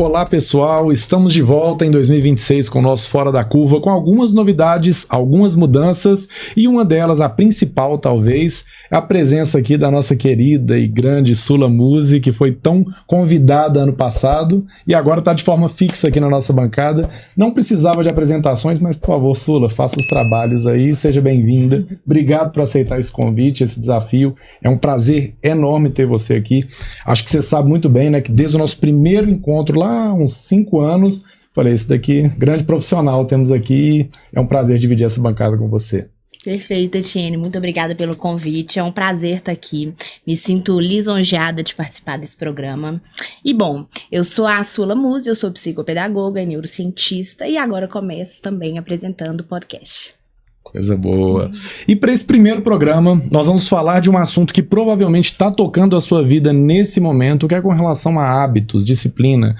Olá pessoal, estamos de volta em 2026 com o nosso Fora da Curva, com algumas novidades, algumas mudanças e uma delas, a principal talvez, é a presença aqui da nossa querida e grande Sula Musi, que foi tão convidada ano passado e agora está de forma fixa aqui na nossa bancada. Não precisava de apresentações, mas por favor, Sula, faça os trabalhos aí, seja bem-vinda. Obrigado por aceitar esse convite, esse desafio. É um prazer enorme ter você aqui. Acho que você sabe muito bem, né, que desde o nosso primeiro encontro lá, há uns 5 anos, falei, esse daqui, grande profissional temos aqui, é um prazer dividir essa bancada com você. Perfeito, Etienne, muito obrigada pelo convite, é um prazer estar aqui, me sinto lisonjeada de participar desse programa. E bom, eu sou a Sula Musi, eu sou psicopedagoga e neurocientista e agora começo também apresentando o podcast. Coisa boa. E para esse primeiro programa, nós vamos falar de um assunto que provavelmente está tocando a sua vida nesse momento, que é com relação a hábitos, disciplina,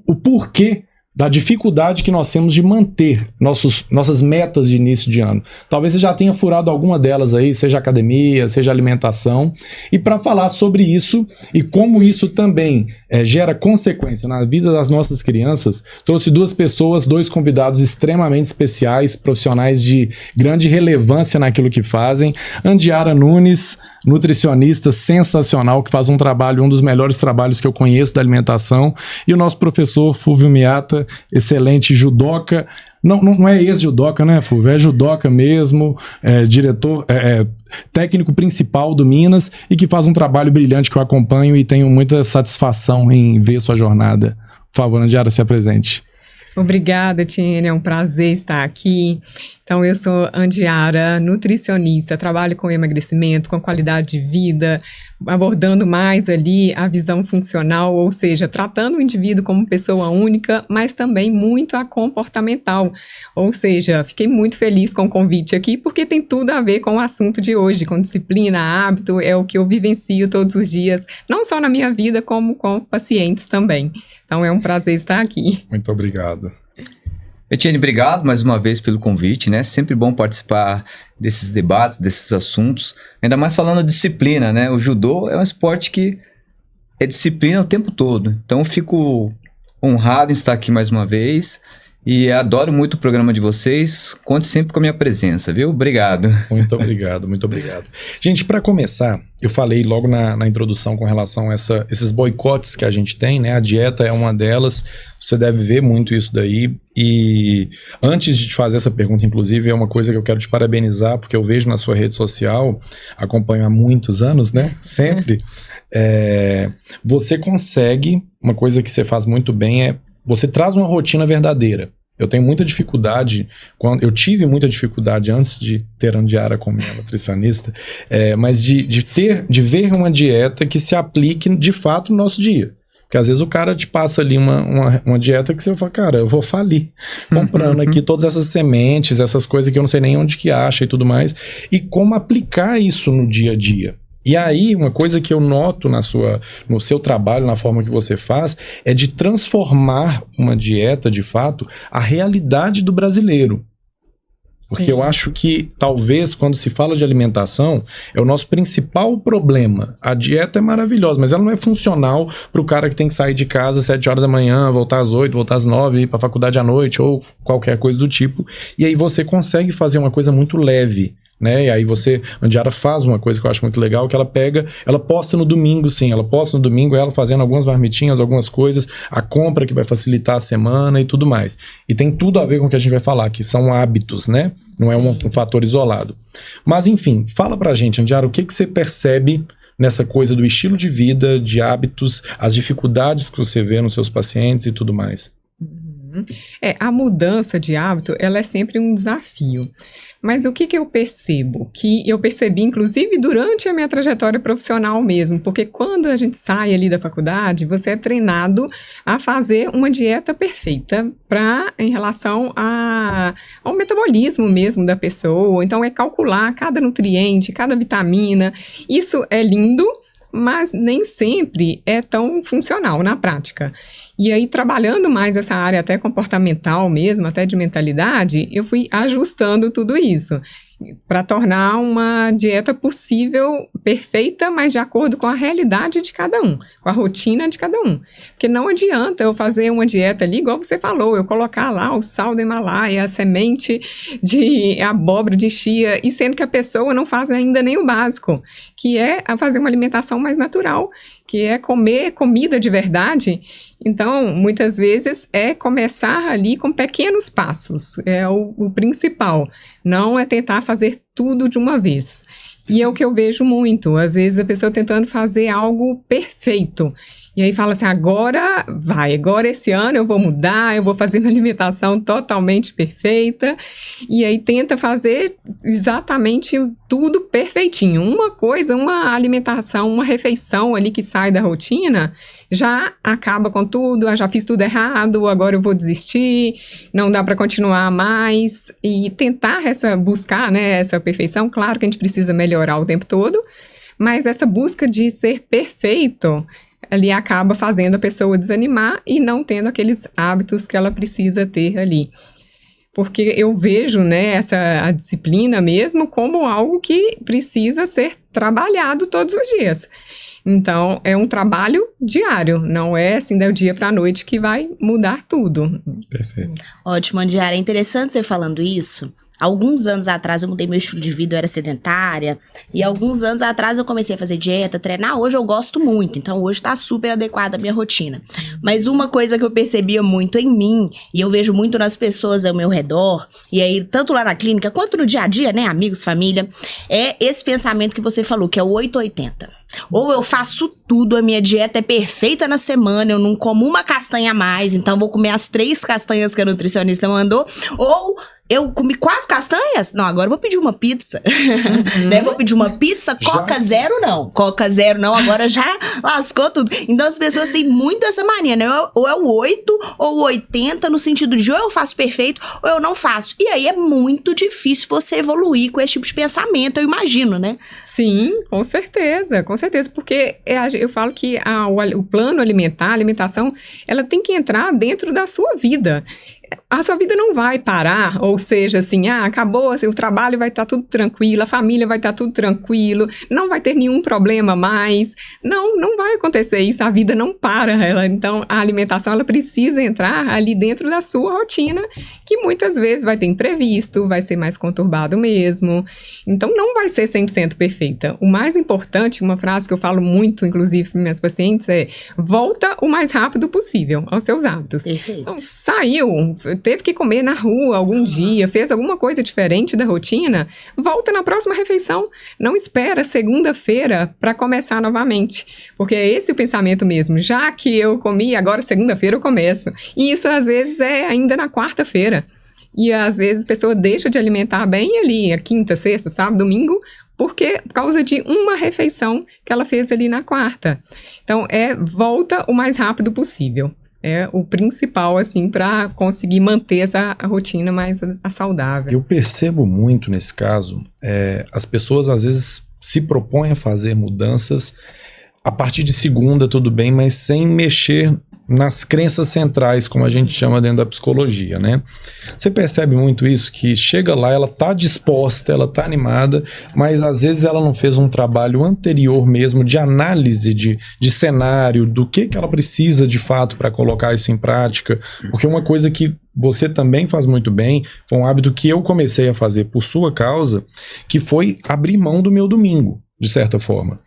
o porquê da dificuldade que nós temos de manter nossas metas de início de ano. Talvez você já tenha furado alguma delas aí, seja academia, seja alimentação. E para falar sobre isso e como isso também gera consequência na vida das nossas crianças, trouxe 2 pessoas, 2 convidados extremamente especiais, profissionais de grande relevância naquilo que fazem. Andiara Nunes, nutricionista sensacional, que faz um dos melhores trabalhos que eu conheço da alimentação, e o nosso professor Fúvio Miata, excelente judoca, não é ex-judoca, né, Fúvio? É judoca mesmo, diretor, técnico principal do Minas e que faz um trabalho brilhante que eu acompanho e tenho muita satisfação em ver sua jornada. Por favor, Andiara, se apresente. Obrigada, Etienne, é um prazer estar aqui. Então, eu sou Andiara, nutricionista, trabalho com emagrecimento, com qualidade de vida, abordando mais ali a visão funcional, ou seja, tratando o indivíduo como pessoa única, mas também muito a comportamental. Ou seja, fiquei muito feliz com o convite aqui, porque tem tudo a ver com o assunto de hoje, com disciplina, hábito, é o que eu vivencio todos os dias, não só na minha vida, como com pacientes também. Então, é um prazer estar aqui. Muito obrigado. Etienne, obrigado mais uma vez pelo convite, né? Sempre bom participar desses debates, desses assuntos, ainda mais falando de disciplina, né? O judô é um esporte que é disciplina o tempo todo, então eu fico honrado em estar aqui mais uma vez e adoro muito o programa de vocês, conte sempre com a minha presença, viu? Obrigado. Muito obrigado, muito obrigado. Gente, para começar, eu falei logo na introdução com relação a esses boicotes que a gente tem, né? A dieta é uma delas, você deve ver muito isso daí. E antes de te fazer essa pergunta, inclusive, é uma coisa que eu quero te parabenizar, porque eu vejo na sua rede social, acompanho há muitos anos, né? Sempre. Você consegue, uma coisa que você faz muito bem você traz uma rotina verdadeira. Eu tenho muita dificuldade, eu tive muita dificuldade antes de ter a Andiara como minha nutricionista, mas de ver uma dieta que se aplique de fato no nosso dia. Porque às vezes o cara te passa ali uma dieta que você fala, cara, eu vou falir comprando aqui todas essas sementes, essas coisas que eu não sei nem onde que acha e tudo mais. E como aplicar isso no dia a dia. E aí, uma coisa que eu noto no seu trabalho, na forma que você faz, é de transformar uma dieta, de fato, a realidade do brasileiro. Porque Sim. Eu acho que, talvez, quando se fala de alimentação, é o nosso principal problema. A dieta é maravilhosa, mas ela não é funcional para o cara que tem que sair de casa às 7 horas da manhã, voltar às 8, voltar às 9, ir para a faculdade à noite, ou qualquer coisa do tipo. E aí você consegue fazer uma coisa muito leve, né? E aí a Andiara faz uma coisa que eu acho muito legal, que ela posta no domingo, sim, ela posta no domingo, ela fazendo algumas marmitinhas, algumas coisas, a compra que vai facilitar a semana e tudo mais. E tem tudo a ver com o que a gente vai falar, que são hábitos, né? Não é um fator isolado. Mas, enfim, fala pra gente, Andiara, o que você percebe nessa coisa do estilo de vida, de hábitos, as dificuldades que você vê nos seus pacientes e tudo mais? A mudança de hábito, ela é sempre um desafio. Mas o que eu percebo? Que eu percebi, inclusive, durante a minha trajetória profissional mesmo, porque quando a gente sai ali da faculdade, você é treinado a fazer uma dieta perfeita em relação ao metabolismo mesmo da pessoa. Então, é calcular cada nutriente, cada vitamina. Isso é lindo, mas nem sempre é tão funcional na prática. E aí, trabalhando mais essa área até comportamental mesmo, até de mentalidade, eu fui ajustando tudo isso. para tornar uma dieta possível, perfeita, mas de acordo com a realidade de cada um, com a rotina de cada um. Porque não adianta eu fazer uma dieta ali, igual você falou, eu colocar lá o sal do Himalaia, a semente de abóbora, de chia, e sendo que a pessoa não faz ainda nem o básico, que é fazer uma alimentação mais natural, que é comer comida de verdade. Então, muitas vezes, é começar ali com pequenos passos, é o principal, não é tentar fazer tudo de uma vez. E é o que eu vejo muito, às vezes a pessoa tentando fazer algo perfeito, e aí fala assim, agora esse ano eu vou mudar, eu vou fazer uma alimentação totalmente perfeita, e aí tenta fazer exatamente tudo perfeitinho. Uma coisa, uma alimentação, uma refeição ali que sai da rotina, já acaba com tudo, já fiz tudo errado, agora eu vou desistir, não dá para continuar mais, e tentar buscar, né, essa perfeição. Claro que a gente precisa melhorar o tempo todo, mas essa busca de ser perfeito ali acaba fazendo a pessoa desanimar e não tendo aqueles hábitos que ela precisa ter ali. Porque eu vejo, né, a disciplina mesmo como algo que precisa ser trabalhado todos os dias. Então, é um trabalho diário, não é assim do dia para a noite que vai mudar tudo. Perfeito. Ótimo, Andiara. É interessante você falando isso. Alguns anos atrás eu mudei meu estilo de vida, eu era sedentária, e alguns anos atrás eu comecei a fazer dieta, treinar. Hoje eu gosto muito, então hoje tá super adequada a minha rotina. Mas uma coisa que eu percebia muito em mim, e eu vejo muito nas pessoas ao meu redor, e aí tanto lá na clínica quanto no dia a dia, né, amigos, família, é esse pensamento que você falou, que é o 880. Ou eu faço tudo, a minha dieta é perfeita na semana, eu não como uma castanha a mais, então eu vou comer as 3 castanhas que a nutricionista mandou, ou eu comi 4 castanhas? Não, agora eu vou pedir uma pizza. Né? Vou pedir uma pizza, Coca zero não, agora já lascou tudo. Então as pessoas têm muito essa mania, né? Ou é o 8 ou o 80, no sentido de ou eu faço perfeito ou eu não faço. E aí é muito difícil você evoluir com esse tipo de pensamento, eu imagino, né? Sim, com certeza, porque eu falo que o plano alimentar, a alimentação, ela tem que entrar dentro da sua vida. A sua vida não vai parar, ou seja, assim, acabou, assim, o trabalho vai estar tudo tranquilo, a família vai estar tudo tranquilo, não vai ter nenhum problema mais. Não vai acontecer isso, a vida não para. Então, a alimentação, ela precisa entrar ali dentro da sua rotina, que muitas vezes vai ter imprevisto, vai ser mais conturbado mesmo. Então, não vai ser 100% perfeita. O mais importante, uma frase que eu falo muito, inclusive, para minhas pacientes, é: volta o mais rápido possível aos seus hábitos. Perfeito. Então, saiu, teve que comer na rua algum dia, fez alguma coisa diferente da rotina, volta na próxima refeição. Não espera segunda-feira para começar novamente, porque é esse o pensamento mesmo. Já que eu comi, agora segunda-feira eu começo. E isso às vezes é ainda na quarta-feira. E às vezes a pessoa deixa de alimentar bem ali, a quinta, sexta, sábado, domingo, por causa de uma refeição que ela fez ali na quarta. Então, volta o mais rápido possível. É o principal, assim, para conseguir manter essa rotina mais saudável. Eu percebo muito nesse caso, as pessoas às vezes se propõem a fazer mudanças a partir de segunda, tudo bem, mas sem mexer nas crenças centrais, como a gente chama dentro da psicologia, né? Você percebe muito isso, que chega lá, ela tá disposta, ela tá animada, mas às vezes ela não fez um trabalho anterior mesmo de análise de cenário, do que ela precisa de fato para colocar isso em prática, porque uma coisa que você também faz muito bem, foi um hábito que eu comecei a fazer por sua causa, que foi abrir mão do meu domingo, de certa forma.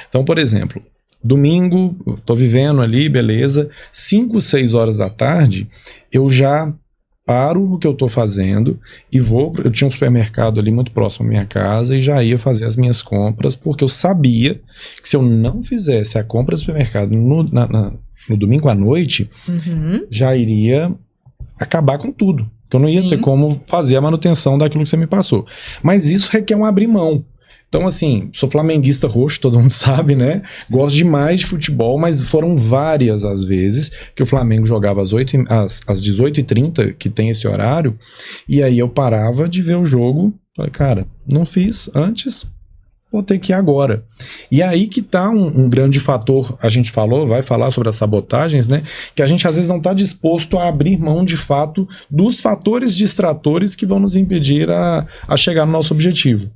Então, por exemplo, domingo, tô vivendo ali, beleza, 5, 6 horas da tarde, eu já paro o que eu tô fazendo e eu tinha um supermercado ali muito próximo à minha casa e já ia fazer as minhas compras, porque eu sabia que se eu não fizesse a compra do supermercado no domingo à noite, já iria acabar com tudo, que eu não ia ter como fazer a manutenção daquilo que você me passou. Mas isso requer um abrir mão. Então, assim, sou flamenguista roxo, todo mundo sabe, né? Gosto demais de futebol, mas foram várias as vezes que o Flamengo jogava às 18h30, que tem esse horário, e aí eu parava de ver o jogo. Falei, cara, não fiz antes, vou ter que ir agora. E aí que tá um grande fator, a gente vai falar sobre as sabotagens, né? Que a gente às vezes não está disposto a abrir mão de fato dos fatores distratores que vão nos impedir a chegar no nosso objetivo.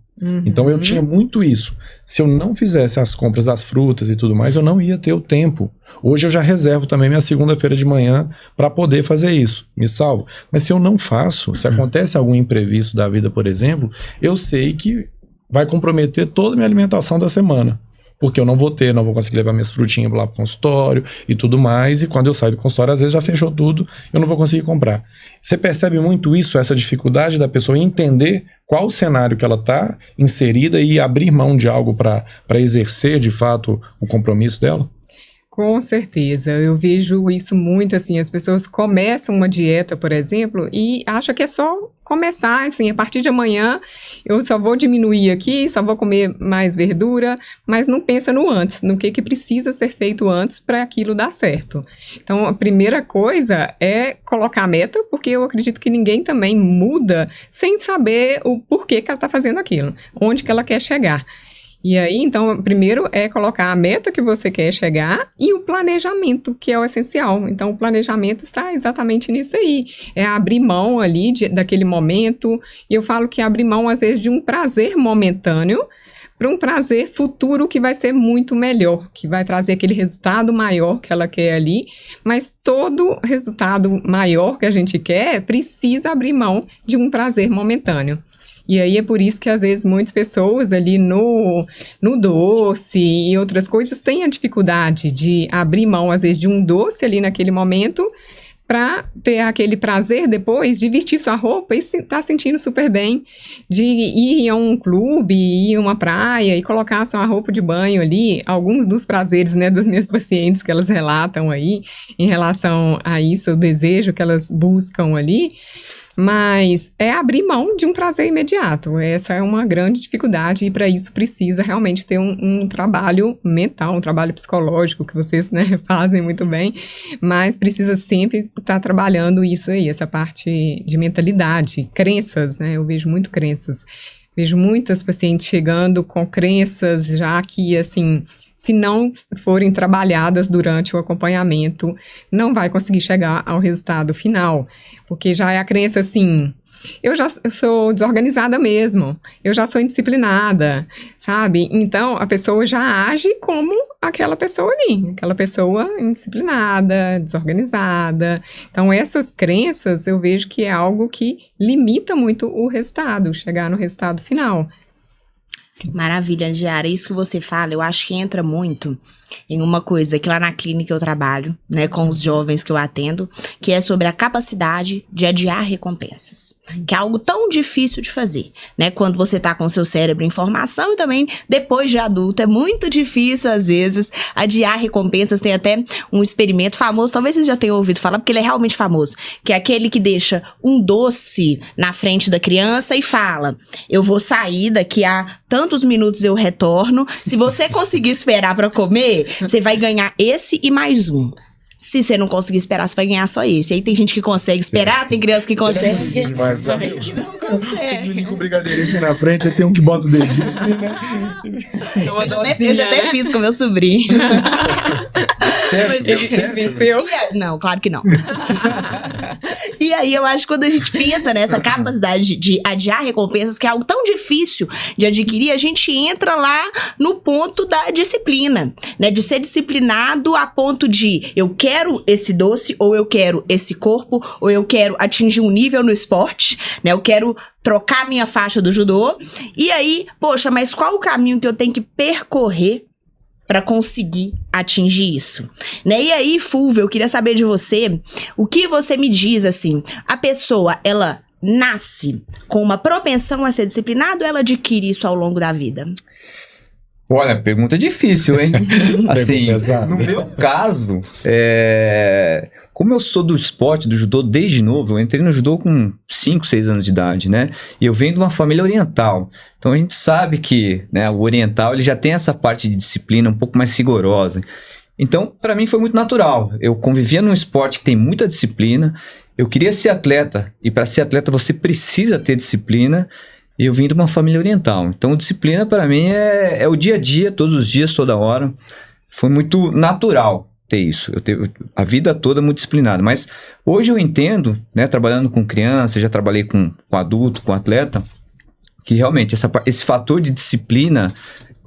Então eu tinha muito isso. Se eu não fizesse as compras das frutas e tudo mais, eu não ia ter o tempo. Hoje eu já reservo também minha segunda-feira de manhã para poder fazer isso. Me salvo. Mas se eu não faço, se acontece algum imprevisto da vida, por exemplo, eu sei que vai comprometer toda a minha alimentação da semana. Porque eu não vou conseguir levar minhas frutinhas lá pro consultório e tudo mais, e quando eu saio do consultório, às vezes já fechou tudo, eu não vou conseguir comprar. Você percebe muito isso, essa dificuldade da pessoa entender qual o cenário que ela está inserida e abrir mão de algo para exercer, de fato, o compromisso dela? Com certeza, eu vejo isso muito assim, as pessoas começam uma dieta, por exemplo, e acham que é só começar, assim, a partir de amanhã eu só vou diminuir aqui, só vou comer mais verdura, mas não pensa no antes, no que precisa ser feito antes para aquilo dar certo. Então, a primeira coisa é colocar a meta, porque eu acredito que ninguém também muda sem saber o porquê que ela está fazendo aquilo, onde que ela quer chegar. E aí, então, primeiro é colocar a meta que você quer chegar e o planejamento, que é o essencial. Então, o planejamento está exatamente nisso aí. É abrir mão ali daquele momento. E eu falo que abrir mão, às vezes, de um prazer momentâneo para um prazer futuro que vai ser muito melhor, que vai trazer aquele resultado maior que ela quer ali. Mas todo resultado maior que a gente quer precisa abrir mão de um prazer momentâneo. E aí é por isso que, às vezes, muitas pessoas ali no doce e outras coisas têm a dificuldade de abrir mão, às vezes, de um doce ali naquele momento para ter aquele prazer depois de vestir sua roupa e estar sentindo super bem, de ir a um clube, ir a uma praia e colocar sua roupa de banho ali. Alguns dos prazeres, né, das minhas pacientes que elas relatam aí em relação a isso, o desejo que elas buscam ali. Mas é abrir mão de um prazer imediato. Essa é uma grande dificuldade e para isso precisa realmente ter um trabalho mental, um trabalho psicológico que vocês, né, fazem muito bem, mas precisa sempre estar trabalhando isso aí, essa parte de mentalidade, crenças, né, eu vejo muito crenças. Vejo muitas pacientes chegando com crenças já que, assim, se não forem trabalhadas durante o acompanhamento, não vai conseguir chegar ao resultado final. Porque já é a crença assim, eu sou desorganizada mesmo, eu já sou indisciplinada, sabe? Então, a pessoa já age como aquela pessoa ali, aquela pessoa indisciplinada, desorganizada. Então, essas crenças, eu vejo que é algo que limita muito o resultado, chegar no resultado final. Maravilha, Diara. Isso que você fala, eu acho que entra muito em uma coisa que lá na clínica eu trabalho, né, com os jovens que eu atendo, que é sobre a capacidade de adiar recompensas, que é algo tão difícil de fazer, né, quando você tá com o seu cérebro em formação e também depois de adulto, é muito difícil às vezes adiar recompensas. Tem até um experimento famoso, talvez vocês já tenham ouvido falar, porque ele é realmente famoso, que é aquele que deixa um doce na frente da criança e fala, eu vou sair daqui a tantos minutos eu retorno, se você conseguir esperar para comer, você vai ganhar esse e mais um. Se você não conseguir esperar, você vai ganhar só esse. Aí tem gente que consegue esperar, tem criança que consegue. Mas não consegue. Os meninos com brigadeirinho assim na frente, tem um que bota o dedinho assim, né? Eu já até fiz com meu sobrinho. Mas ele venceu? Não, claro que não. E aí eu acho que quando a gente pensa nessa capacidade de adiar recompensas, que é algo tão difícil de adquirir, a gente entra lá no ponto da disciplina, né? De ser disciplinado a ponto de eu quero esse doce, ou eu quero esse corpo, ou eu quero atingir um nível no esporte, né? Eu quero trocar minha faixa do judô. E aí, poxa, mas qual o caminho que eu tenho que percorrer para conseguir atingir isso, né? E aí, Fulvio, eu queria saber de você, o que você me diz, assim, a pessoa, ela nasce com uma propensão a ser disciplinada ou ela adquire isso ao longo da vida? Olha, pergunta difícil, hein? Assim, no meu caso, como eu sou do esporte, do judô desde novo, eu entrei no judô com 5, 6 anos de idade, né? E eu venho de uma família oriental. Então a gente sabe que, né, o oriental ele já tem essa parte de disciplina um pouco mais rigorosa. Então, para mim foi muito natural. Eu convivia num esporte que tem muita disciplina. Eu queria ser atleta. E para ser atleta você precisa ter disciplina. e eu vim de uma família oriental. Então, disciplina para mim é o dia a dia, todos os dias, toda hora. Foi muito natural ter isso. A vida toda muito disciplinada. Mas hoje eu entendo, né, trabalhando com criança, já trabalhei com adulto, com atleta, que realmente esse fator de disciplina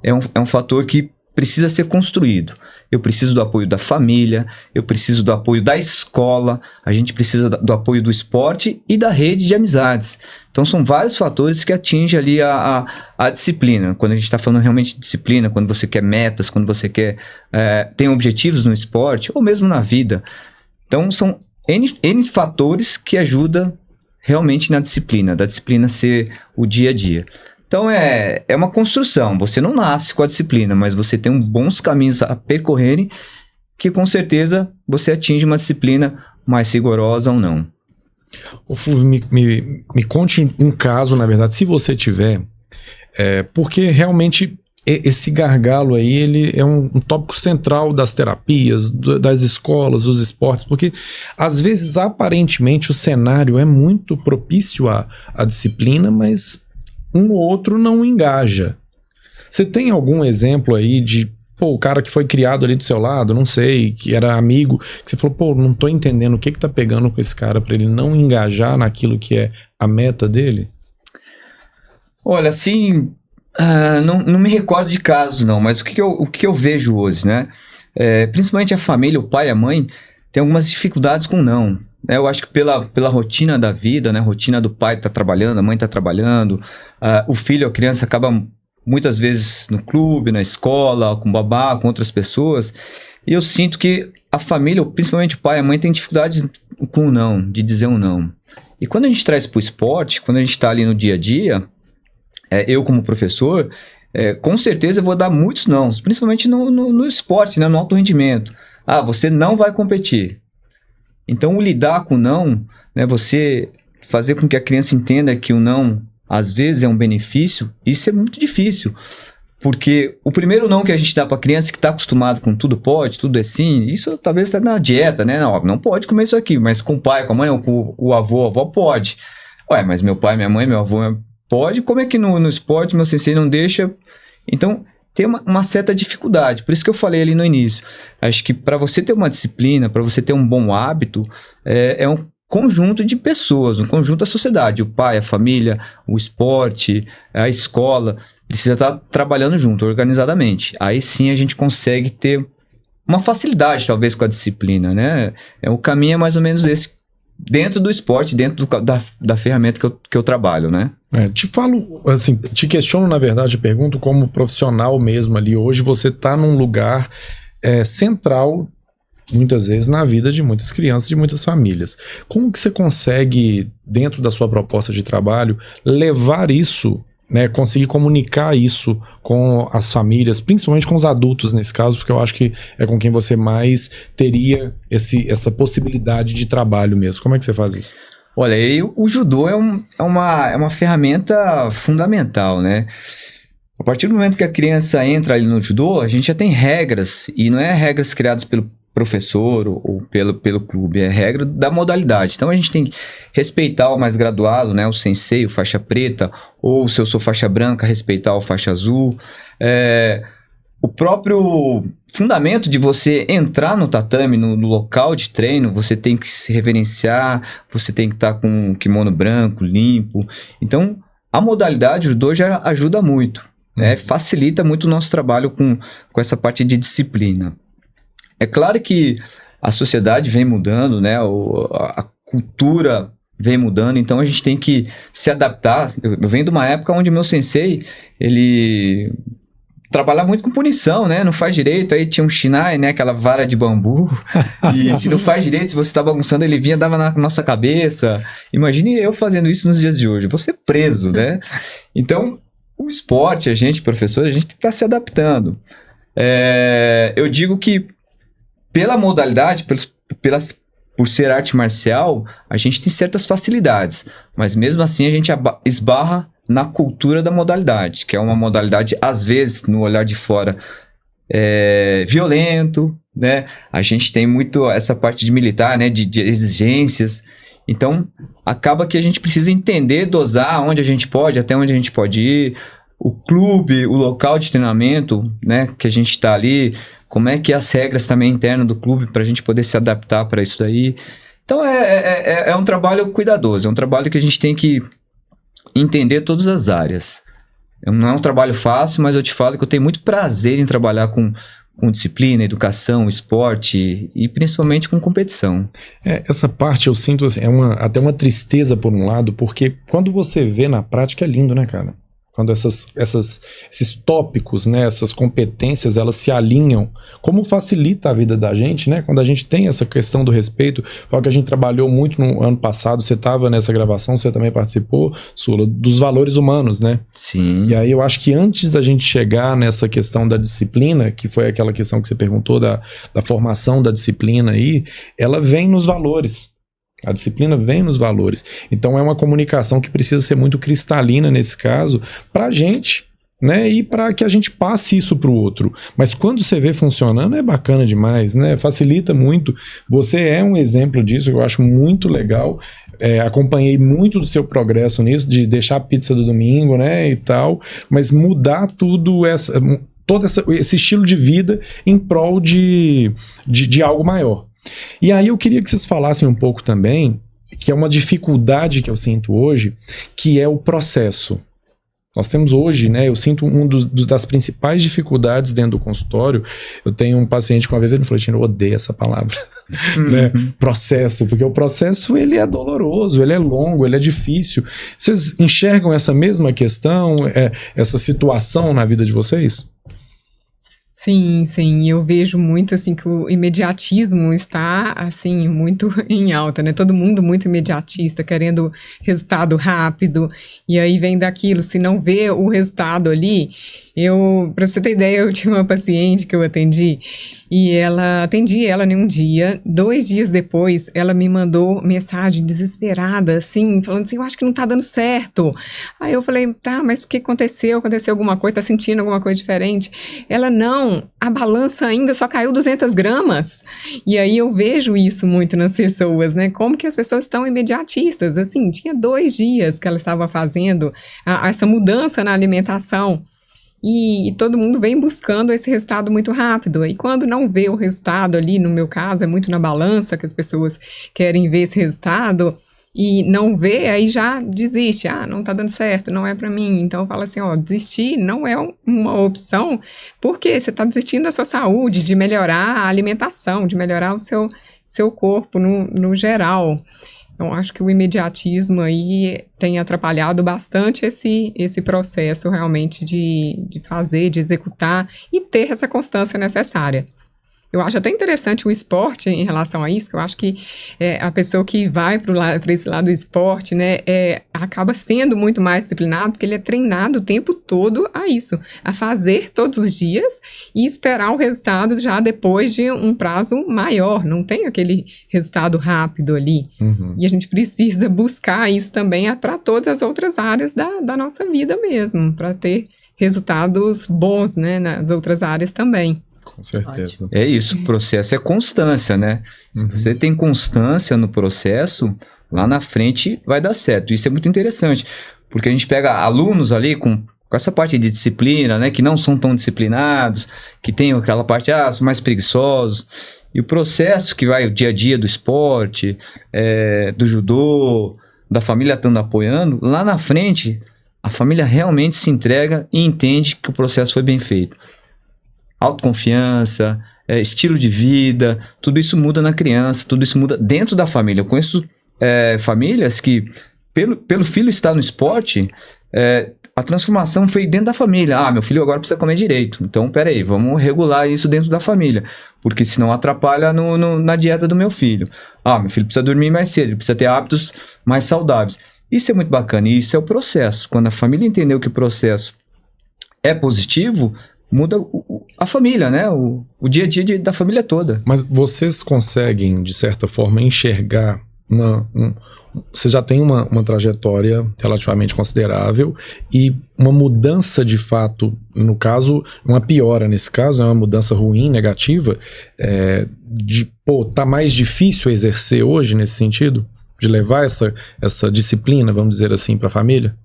é um fator que precisa ser construído. Eu preciso do apoio da família, eu preciso do apoio da escola, a gente precisa do apoio do esporte e da rede de amizades. Então são vários fatores que atingem ali a disciplina. Quando a gente está falando realmente de disciplina, quando você quer metas, quando você quer tem objetivos no esporte ou mesmo na vida. Então são N fatores que ajudam realmente na disciplina, da disciplina ser o dia a dia. Então é uma construção, você não nasce com a disciplina, mas você tem bons caminhos a percorrerem que com certeza você atinge uma disciplina mais rigorosa ou não. Ô Fulvio, me conte um caso, na verdade, se você tiver, porque realmente esse gargalo aí, ele é um tópico central das terapias, das escolas, dos esportes, porque às vezes aparentemente o cenário é muito propício à disciplina, mas um ou outro não engaja. Você tem algum exemplo aí de, o cara que foi criado ali do seu lado, não sei, que era amigo, que você falou, não tô entendendo o que tá pegando com esse cara para ele não engajar naquilo que é a meta dele? Olha, assim, não me recordo de casos não, mas o que eu vejo hoje, né? Principalmente a família, o pai e a mãe, tem algumas dificuldades com não. Eu acho que pela rotina da vida, né? A rotina do pai tá trabalhando, a mãe tá trabalhando, o filho, a criança acaba muitas vezes no clube, na escola, com babá, com outras pessoas, e eu sinto que a família, principalmente o pai e a mãe, tem dificuldade com o não, de dizer um não. E quando a gente traz para o esporte, quando a gente está ali no dia a dia, eu como professor, com certeza eu vou dar muitos nãos, principalmente no esporte, né? No alto rendimento. Você não vai competir. Então, o lidar com o não, né, você fazer com que a criança entenda que o não, às vezes, é um benefício, isso é muito difícil. Porque o primeiro não que a gente dá para a criança que está acostumado com tudo pode, tudo é sim, isso talvez está na dieta, né? Não pode comer isso aqui, mas com o pai, com a mãe, ou com o avô, a avó pode. Mas meu pai, minha mãe, meu avô pode, como é que no esporte meu sensei não deixa? Então, tem uma certa dificuldade, por isso que eu falei ali no início. Acho que para você ter uma disciplina, para você ter um bom hábito, é um conjunto de pessoas, um conjunto da sociedade. O pai, a família, o esporte, a escola, precisa estar trabalhando junto, organizadamente. Aí sim a gente consegue ter uma facilidade, talvez, com a disciplina, né? O caminho é mais ou menos esse, dentro do esporte, dentro da ferramenta que eu trabalho, né? Te falo, assim, te questiono, na verdade, pergunto como profissional mesmo ali. Hoje você está num lugar central, muitas vezes, na vida de muitas crianças, de muitas famílias. Como que você consegue, dentro da sua proposta de trabalho, levar isso, né, conseguir comunicar isso com as famílias, principalmente com os adultos nesse caso, porque eu acho que é com quem você mais teria essa possibilidade de trabalho mesmo. Como é que você faz isso? Olha, o judô é uma ferramenta fundamental, né? A partir do momento que a criança entra ali no judô, a gente já tem regras, e não é regras criadas pelo professor ou pelo clube, é regra da modalidade. Então a gente tem que respeitar o mais graduado, né, o sensei, o faixa preta, ou se eu sou faixa branca, respeitar o faixa azul. O próprio fundamento de você entrar no tatame, no local de treino, você tem que se reverenciar, você tem que estar com um kimono branco, limpo. Então a modalidade judô já ajuda muito, né, facilita muito o nosso trabalho com essa parte de disciplina. É claro que a sociedade vem mudando, né? A cultura vem mudando, então a gente tem que se adaptar. Eu venho de uma época onde meu sensei, ele trabalhava muito com punição, né? Não faz direito, aí tinha um shinai, né? Aquela vara de bambu, e se não faz direito, se você tá bagunçando, ele vinha, dava na nossa cabeça. Imagine eu fazendo isso nos dias de hoje, eu vou ser preso, né? Então, o esporte, a gente, professor, a gente tem que estar se adaptando. Eu digo que pela modalidade, por ser arte marcial, a gente tem certas facilidades, mas mesmo assim a gente esbarra na cultura da modalidade, que é uma modalidade, às vezes, no olhar de fora, violento, né? A gente tem muito essa parte de militar, né? De exigências, Então, acaba que a gente precisa entender, dosar onde a gente pode, até onde a gente pode ir, o clube, o local de treinamento, né, que a gente está ali, como é que as regras também internas do clube para a gente poder se adaptar para isso daí. Então, é um trabalho cuidadoso, é um trabalho que a gente tem que entender todas as áreas. Não é um trabalho fácil, mas eu te falo que eu tenho muito prazer em trabalhar com disciplina, educação, esporte e principalmente com competição. Essa parte eu sinto assim, até uma tristeza por um lado, porque quando você vê na prática é lindo, né, cara? Quando esses tópicos, né, essas competências, elas se alinham, como facilita a vida da gente, né? Quando a gente tem essa questão do respeito, foi o que a gente trabalhou muito no ano passado, você estava nessa gravação, você também participou, Sula, dos valores humanos, né? Sim. E aí eu acho que antes da gente chegar nessa questão da disciplina, que foi aquela questão que você perguntou da formação da disciplina aí, ela vem nos valores. A disciplina vem nos valores. Então é uma comunicação que precisa ser muito cristalina nesse caso, pra gente, né? E para que a gente passe isso pro outro. Mas quando você vê funcionando, é bacana demais, né? Facilita muito. Você é um exemplo disso, eu acho muito legal. Acompanhei muito do seu progresso nisso, de deixar a pizza do domingo, né? E tal. Mas mudar tudo todo esse estilo de vida em prol de algo maior. E aí eu queria que vocês falassem um pouco também, que é uma dificuldade que eu sinto hoje, que é o processo. Nós temos hoje, né, eu sinto das principais dificuldades dentro do consultório. Eu tenho um paciente que uma vez ele falou, eu odeio essa palavra, né, processo, porque o processo ele é doloroso, ele é longo, ele é difícil. Vocês enxergam essa mesma questão, essa situação na vida de vocês? Sim, eu vejo muito, assim, que o imediatismo está, assim, muito em alta, né? Todo mundo muito imediatista, querendo resultado rápido, e aí vem daquilo, se não vê o resultado ali, pra você ter ideia, eu tinha uma paciente que eu atendi ela em um dia, 2 dias depois, ela me mandou mensagem desesperada, assim, falando assim, eu acho que não tá dando certo. Aí eu falei, tá, mas o que aconteceu? Aconteceu alguma coisa? Tá sentindo alguma coisa diferente? Ela, não, a balança ainda só caiu 200 gramas. E aí eu vejo isso muito nas pessoas, né, como que as pessoas estão imediatistas, assim, tinha 2 dias que ela estava fazendo essa mudança na alimentação, e todo mundo vem buscando esse resultado muito rápido, e quando não vê o resultado ali, no meu caso, é muito na balança que as pessoas querem ver esse resultado, e não vê, aí já desiste, não tá dando certo, não é pra mim. Então eu falo assim, desistir não é uma opção, porque você tá desistindo da sua saúde, de melhorar a alimentação, de melhorar o seu corpo no geral. Então, acho que o imediatismo aí tem atrapalhado bastante esse processo realmente de fazer, de executar e ter essa constância necessária. Eu acho até interessante o esporte em relação a isso, que eu acho que a pessoa que vai para esse lado do esporte, né, acaba sendo muito mais disciplinado, porque ele é treinado o tempo todo a isso, a fazer todos os dias e esperar o resultado já depois de um prazo maior, não tem aquele resultado rápido ali. Uhum. E a gente precisa buscar isso também para todas as outras áreas da nossa vida mesmo, para ter resultados bons, né, nas outras áreas também. Com certeza. É isso, o processo é constância, né? Se você tem constância no processo, lá na frente vai dar certo. Isso é muito interessante, porque a gente pega alunos ali com essa parte de disciplina, né? Que não são tão disciplinados, que tem aquela parte, são mais preguiçosos. E o processo que vai o dia a dia do esporte, do judô, da família estando apoiando, lá na frente, a família realmente se entrega e entende que o processo foi bem feito. Autoconfiança, estilo de vida, tudo isso muda na criança, tudo isso muda dentro da família. Eu conheço famílias que, pelo filho estar no esporte, a transformação foi dentro da família. Meu filho agora precisa comer direito, então peraí, vamos regular isso dentro da família, porque senão atrapalha na dieta do meu filho. Meu filho precisa dormir mais cedo, ele precisa ter hábitos mais saudáveis. Isso é muito bacana, e isso é o processo. Quando a família entendeu que o processo é positivo, muda a família, né? O dia a dia da família toda. Mas vocês conseguem, de certa forma, enxergar você já tem uma trajetória relativamente considerável e uma mudança de fato, no caso, uma piora nesse caso, uma mudança ruim, negativa, tá mais difícil exercer hoje nesse sentido? De levar essa disciplina, vamos dizer assim, para a família?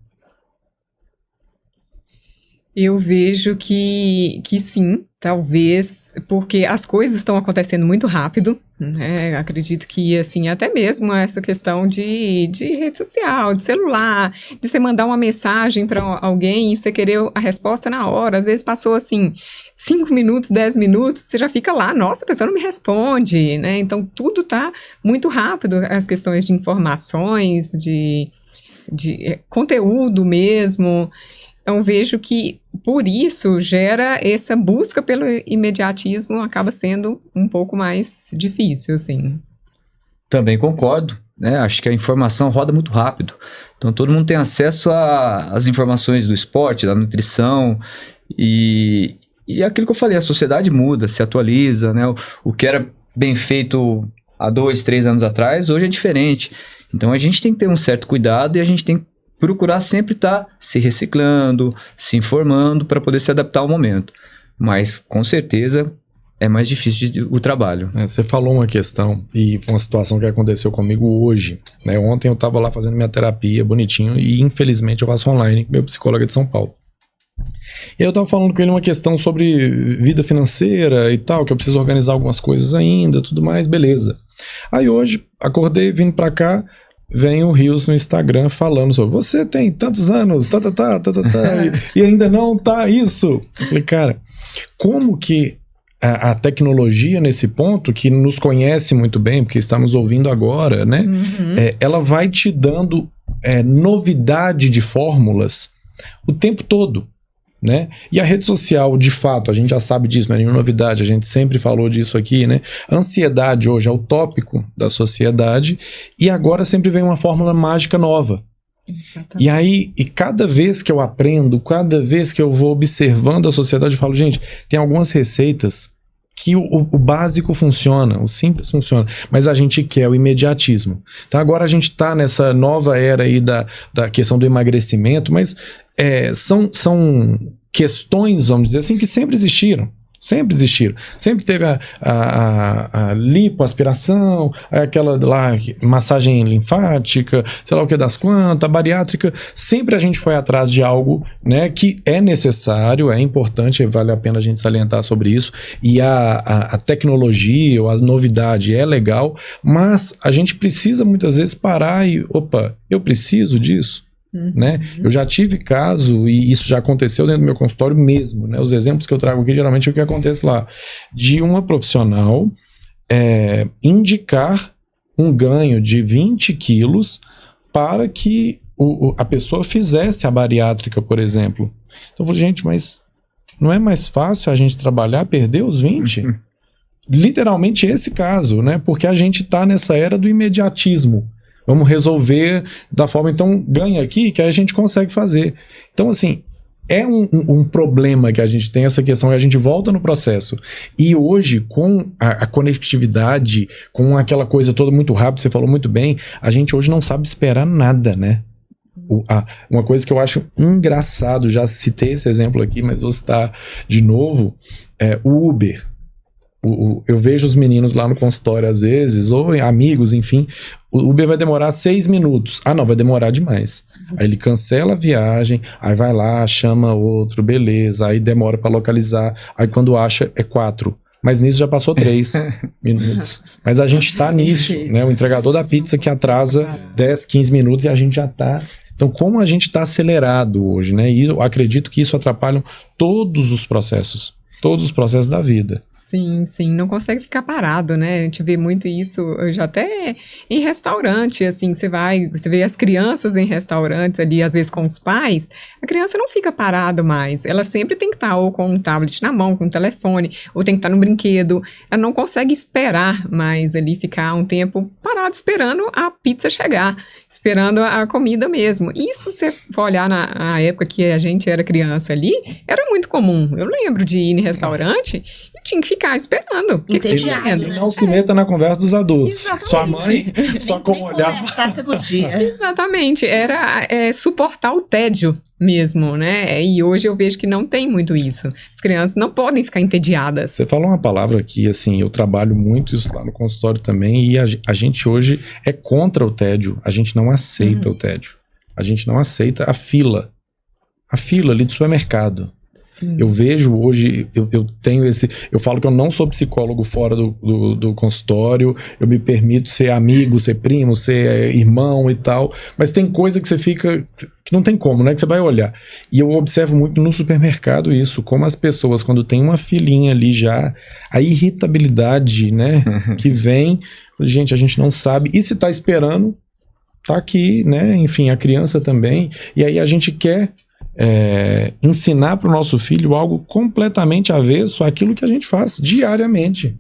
Eu vejo que sim, talvez, porque as coisas estão acontecendo muito rápido, né? Acredito que, assim, até mesmo essa questão de rede social, de celular, de você mandar uma mensagem para alguém e você querer a resposta na hora, às vezes passou, assim, 5 minutos, 10 minutos, você já fica lá, nossa, a pessoa não me responde, né? Então, tudo tá muito rápido, as questões de informações, de conteúdo mesmo. Então, vejo que, por isso, gera essa busca pelo imediatismo, acaba sendo um pouco mais difícil, assim. Também concordo, né? Acho que a informação roda muito rápido. Então, todo mundo tem acesso às informações do esporte, da nutrição, e aquilo que eu falei, a sociedade muda, se atualiza, né? O que era bem feito há 2, 3 anos atrás, hoje é diferente. Então, a gente tem que ter um certo cuidado e a gente tem que procurar sempre estar se reciclando, se informando para poder se adaptar ao momento. Mas, com certeza, é mais difícil o trabalho. Você falou uma questão, e foi uma situação que aconteceu comigo hoje. Né? Ontem eu estava lá fazendo minha terapia, bonitinho, e infelizmente eu faço online com meu psicólogo de São Paulo. E eu estava falando com ele uma questão sobre vida financeira e tal, que eu preciso organizar algumas coisas ainda, tudo mais, beleza. Aí hoje, acordei, vindo para cá, vem o Rios no Instagram falando sobre você tem tantos anos, e ainda não tá isso. Eu falei, cara, como que a tecnologia nesse ponto, que nos conhece muito bem, porque está nos ouvindo agora, né? Ela vai te dando novidade de fórmulas o tempo todo. Né? E a rede social, de fato, a gente já sabe disso, não é nenhuma novidade, a gente sempre falou disso aqui, né? A ansiedade hoje é o tópico da sociedade e agora sempre vem uma fórmula mágica nova. Exatamente. E aí, cada vez que eu aprendo, cada vez que eu vou observando a sociedade, eu falo, gente, tem algumas receitas que o básico funciona, o simples funciona, mas a gente quer o imediatismo. Então agora a gente está nessa nova era aí da questão do emagrecimento, mas são questões, vamos dizer assim, que sempre existiram. Sempre existiram. Sempre teve a lipoaspiração, aquela lá, massagem linfática, sei lá o que das quantas, a bariátrica. Sempre a gente foi atrás de algo, né, que é necessário, é importante, vale a pena a gente salientar sobre isso. E a tecnologia ou a novidade é legal, mas a gente precisa muitas vezes parar e, opa, eu preciso disso? Né? Eu já tive caso, e isso já aconteceu dentro do meu consultório mesmo, né? Os exemplos que eu trago aqui geralmente é o que acontece lá, de uma profissional indicar um ganho de 20 quilos para que a pessoa fizesse a bariátrica, por exemplo. Então eu falei, gente, mas não é mais fácil a gente trabalhar, perder os 20? Literalmente esse caso, né? Porque a gente está nessa era do imediatismo. Vamos resolver da forma, então ganha aqui que a gente consegue fazer. Então, assim, é um problema que a gente tem, essa questão que a gente volta no processo. E hoje, com a conectividade, com aquela coisa toda muito rápida, você falou muito bem, a gente hoje não sabe esperar nada, né? Uma coisa que eu acho engraçado, já citei esse exemplo aqui, mas vou citar de novo, o Uber. Eu vejo os meninos lá no consultório às vezes, ou amigos, enfim, o Uber vai demorar 6 minutos. Ah, não, vai demorar demais. Aí ele cancela a viagem, aí vai lá, chama outro, beleza, aí demora para localizar, aí quando acha é 4. Mas nisso já passou 3 minutos. Mas a gente tá nisso, né? O entregador da pizza que atrasa 10, 15 minutos e a gente já tá... Então, como a gente tá acelerado hoje, né? E eu acredito que isso atrapalha todos os processos da vida. Sim, sim, não consegue ficar parado, né? A gente vê muito isso, já até em restaurante, assim, você vê as crianças em restaurantes ali, às vezes com os pais, a criança não fica parada mais, ela sempre tem que estar ou com um tablet na mão, com um telefone, ou tem que estar no brinquedo, ela não consegue esperar mais ali, ficar um tempo parado esperando a pizza chegar, esperando a comida mesmo. Isso, se você for olhar na época que a gente era criança ali, era muito comum. Eu lembro de ir em restaurante e tinha que ficar esperando. O que você tá fazendo? Né? Não se meta na conversa dos adultos. Exatamente. Sua mãe, só como olhar. Conversar você podia. Exatamente, era suportar o tédio mesmo, né? E hoje eu vejo que não tem muito isso. As crianças não podem ficar entediadas. Você falou uma palavra aqui, assim, eu trabalho muito isso lá no consultório também, e a gente hoje é contra o tédio, a gente não aceita o tédio. A gente não aceita a fila ali do supermercado. Sim. Eu vejo hoje, eu tenho esse... Eu falo que eu não sou psicólogo fora do consultório, eu me permito ser amigo, ser primo, ser irmão e tal, mas tem coisa que você fica... que não tem como, né? Que você vai olhar. E eu observo muito no supermercado isso, como as pessoas, quando tem uma filinha ali já, a irritabilidade, né? Que vem, gente, a gente não sabe. E se tá esperando, tá aqui, né? Enfim, a criança também. E aí a gente quer... ensinar para o nosso filho algo completamente avesso àquilo que a gente faz diariamente,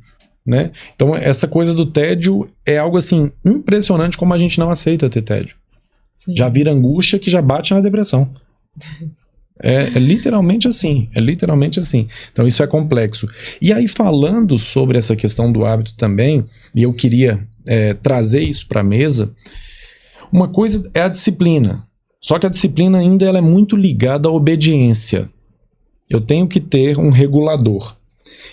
né? Então essa coisa do tédio é algo assim impressionante, como a gente não aceita ter tédio. Sim. Já vira angústia que já bate na depressão. É literalmente assim, Então isso é complexo. E aí, falando sobre essa questão do hábito também, e eu queria trazer isso para a mesa, uma coisa é a disciplina. Só que a disciplina ainda ela é muito ligada à obediência. Eu tenho que ter um regulador.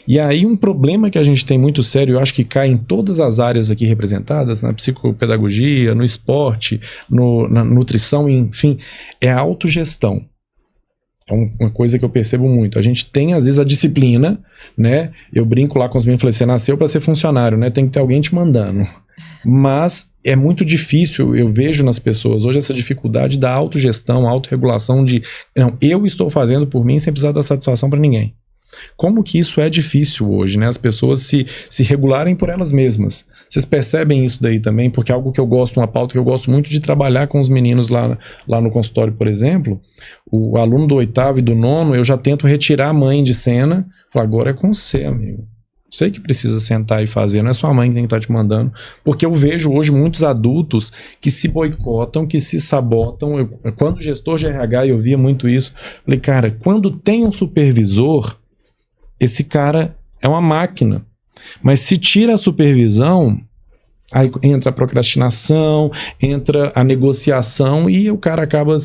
E aí um problema que a gente tem muito sério, eu acho que cai em todas as áreas aqui representadas, na psicopedagogia, no esporte, na nutrição, enfim, é a autogestão. É uma coisa que eu percebo muito. A gente tem, às vezes, a disciplina, né? Eu brinco lá com os meninos e falei, você nasceu para ser funcionário, né? Tem que ter alguém te mandando. Mas é muito difícil, eu vejo nas pessoas hoje essa dificuldade da autogestão, autorregulação de, não, eu estou fazendo por mim sem precisar dar satisfação para ninguém. Como que isso é difícil hoje, né? As pessoas se regularem por elas mesmas. Vocês percebem isso daí também? Porque é algo que eu gosto, uma pauta que eu gosto muito de trabalhar com os meninos lá no consultório, por exemplo. O aluno do 8º e do 9º, eu já tento retirar a mãe de cena. Falo, agora é com você, amigo. Você que precisa sentar e fazer, não é sua mãe que tem que estar te mandando. Porque eu vejo hoje muitos adultos que se boicotam, que se sabotam. Quando gestor de RH, eu via muito isso. Falei, cara, quando tem um supervisor, esse cara é uma máquina. Mas se tira a supervisão, aí entra a procrastinação, entra a negociação e o cara acaba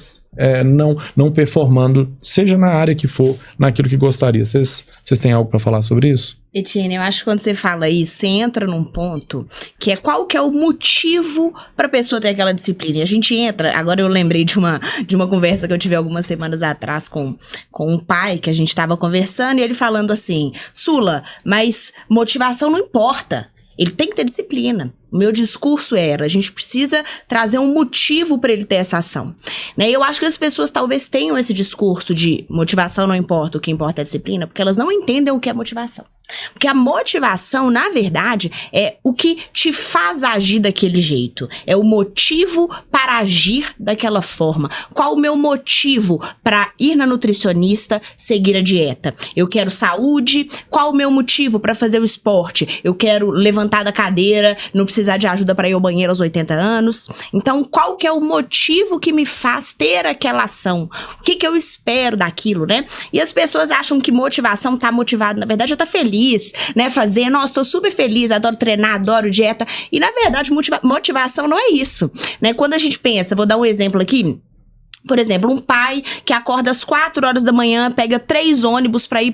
não performando, seja na área que for, naquilo que gostaria. Vocês têm algo para falar sobre isso? Etienne, eu acho que quando você fala isso, você entra num ponto que é qual que é o motivo para a pessoa ter aquela disciplina. E a gente entra, agora eu lembrei de uma conversa que eu tive algumas semanas atrás com um pai, que a gente estava conversando, e ele falando assim, Sula, mas motivação não importa, ele tem que ter disciplina. O meu discurso era, a gente precisa trazer um motivo para ele ter essa ação. Né? Eu acho que as pessoas talvez tenham esse discurso de motivação não importa, o que importa é a disciplina, porque elas não entendem o que é motivação. Porque a motivação, na verdade, é o que te faz agir daquele jeito. É o motivo para agir daquela forma. Qual o meu motivo para ir na nutricionista, seguir a dieta? Eu quero saúde. Qual o meu motivo para fazer o esporte? Eu quero levantar da cadeira, não precisar de ajuda para ir ao banheiro aos 80 anos. Então, qual que é o motivo que me faz ter aquela ação? O que eu espero daquilo, né? E as pessoas acham que motivação tá motivado, na verdade, já tá feliz, né? Fazer, nossa, tô super feliz, adoro treinar, adoro dieta. E, na verdade, motivação não é isso, né? Quando a gente pensa, vou dar um exemplo aqui. Por exemplo, um pai que acorda às 4 horas da manhã, pega 3 ônibus para ir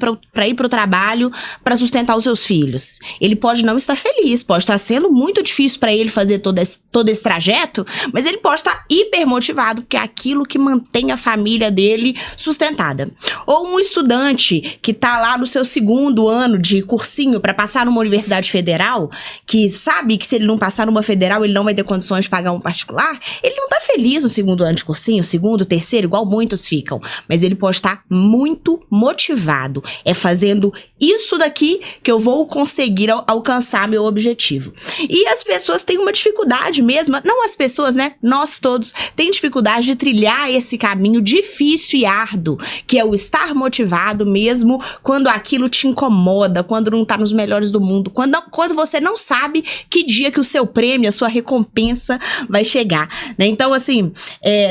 pro trabalho, para sustentar os seus filhos. Ele pode não estar feliz, pode estar sendo muito difícil para ele fazer todo esse trajeto, mas ele pode estar hiper motivado, porque é aquilo que mantém a família dele sustentada. Ou um estudante que tá lá no seu 2º ano de cursinho para passar numa universidade federal, que sabe que se ele não passar numa federal, ele não vai ter condições de pagar um particular, ele não tá feliz no 2º ano de cursinho, 2º, 3º, igual muitos ficam, mas ele pode estar muito motivado. É fazendo isso daqui que eu vou conseguir alcançar meu objetivo. E as pessoas têm uma dificuldade mesmo, não as pessoas, né? Nós todos tem dificuldade de trilhar esse caminho difícil e árduo, que é o estar motivado mesmo quando aquilo te incomoda, quando não tá nos melhores do mundo, quando você não sabe que dia que o seu prêmio, a sua recompensa vai chegar, né? Então, assim,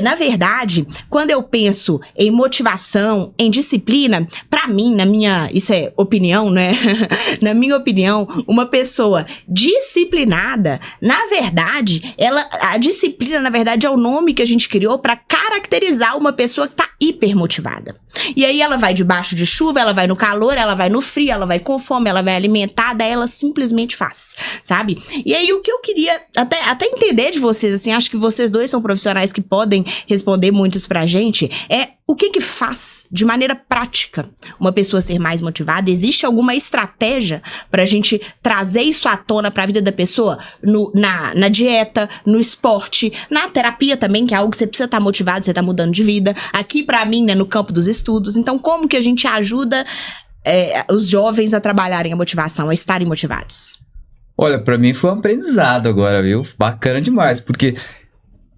na verdade, quando eu penso em motivação, em disciplina, pra mim, isso é opinião, né? Na minha opinião, uma pessoa disciplinada, na verdade, a disciplina, na verdade, é o nome que a gente criou pra caracterizar uma pessoa que tá hipermotivada. E aí ela vai debaixo de chuva, ela vai no calor, ela vai no frio, ela vai com fome, ela vai alimentada, ela simplesmente faz, sabe? E aí o que eu queria até entender de vocês, assim, acho que vocês dois são profissionais que podem responder muitos pra gente, o que faz, de maneira prática, uma pessoa ser mais motivada? Existe alguma estratégia pra gente trazer isso à tona pra vida da pessoa? Na dieta, no esporte, na terapia também, que é algo que você precisa estar motivado, você tá mudando de vida. Aqui pra mim, né, no campo dos estudos. Então, como que a gente ajuda os jovens a trabalharem a motivação, a estarem motivados? Olha, pra mim foi um aprendizado agora, viu? Bacana demais, porque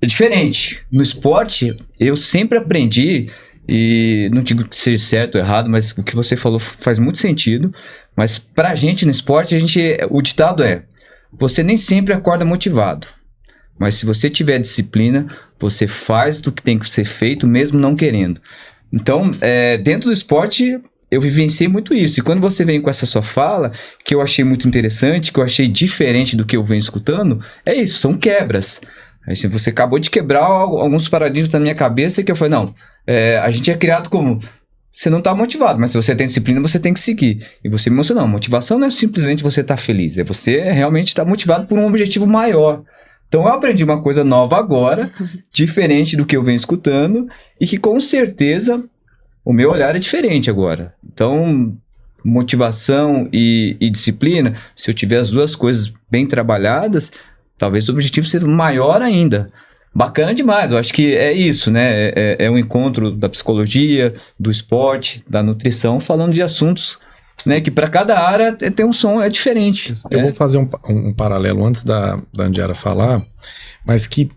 é diferente. No esporte, eu sempre aprendi, e não digo que seja certo ou errado, mas o que você falou faz muito sentido. Mas pra gente no esporte, o ditado você nem sempre acorda motivado. Mas se você tiver disciplina, você faz do que tem que ser feito, mesmo não querendo. Então, dentro do esporte, eu vivenciei muito isso. E quando você vem com essa sua fala, que eu achei muito interessante, que eu achei diferente do que eu venho escutando, é isso, são quebras. Assim, você acabou de quebrar alguns paradigmas na minha cabeça que eu falei, não, a gente é criado como, você não está motivado, mas se você tem disciplina, você tem que seguir. E você me mencionou, motivação não é simplesmente você estar feliz, é você realmente estar motivado por um objetivo maior. Então eu aprendi uma coisa nova agora, diferente do que eu venho escutando, e que com certeza o meu olhar é diferente agora. Então, motivação e disciplina, se eu tiver as duas coisas bem trabalhadas, talvez o objetivo seja maior ainda. Bacana demais, eu acho que é isso, né? É um encontro da psicologia, do esporte, da nutrição, falando de assuntos, né, que para cada área tem um som diferente. Eu vou fazer um paralelo antes da Andiara falar, mas que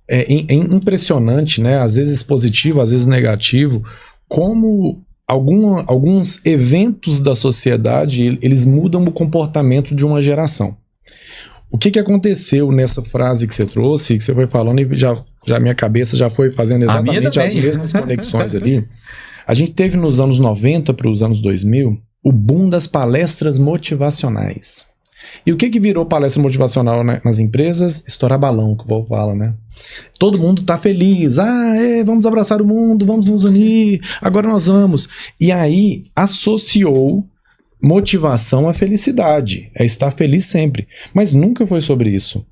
é impressionante, né? Às vezes positivo, às vezes negativo, como alguns eventos da sociedade, eles mudam o comportamento de uma geração. O que aconteceu nessa frase que você trouxe, que você foi falando e já minha cabeça já foi fazendo exatamente as mesmas conexões ali. A gente teve nos anos 90 para os anos 2000 o boom das palestras motivacionais. E o que virou palestra motivacional nas empresas? Estourar balão, que o povo fala, né? Todo mundo tá feliz. Vamos abraçar o mundo, vamos nos unir, agora nós vamos. E aí associou motivação à felicidade, é estar feliz sempre. Mas nunca foi sobre isso.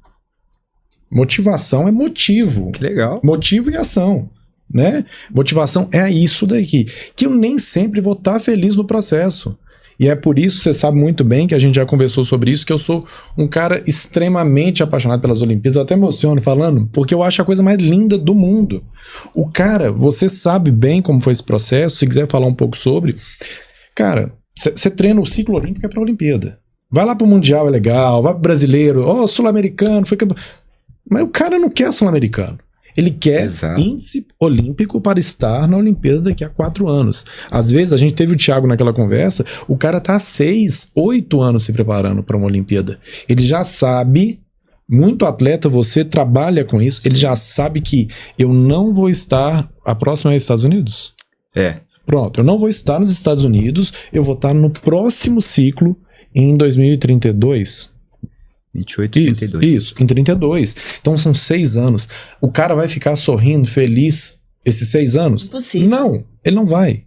Motivação é motivo. Que legal. Motivo e ação, né? Motivação é isso daqui. Que eu nem sempre vou estar feliz no processo. E é por isso, você sabe muito bem, que a gente já conversou sobre isso, que eu sou um cara extremamente apaixonado pelas Olimpíadas. Eu até emociono falando, porque eu acho a coisa mais linda do mundo. O cara, você sabe bem como foi esse processo, se quiser falar um pouco sobre. Cara, você treina o ciclo olímpico para a Olimpíada. Vai lá pro Mundial, é legal. Vai pro Brasileiro, Sul-Americano. Mas o cara não quer Sul-Americano. Ele quer índice olímpico para estar na Olimpíada daqui a 4 anos. Às vezes, a gente teve o Thiago naquela conversa, o cara tá há 6, 8 anos se preparando para uma Olimpíada. Ele já sabe, muito atleta, você trabalha com isso, ele já sabe que eu não vou estar, a próxima é nos Estados Unidos? Pronto, eu não vou estar nos Estados Unidos, eu vou estar no próximo ciclo em 2032. 28 e 32. Isso, em 32. Então são 6 anos. O cara vai ficar sorrindo, feliz esses 6 anos? Impossível. Não, ele não vai.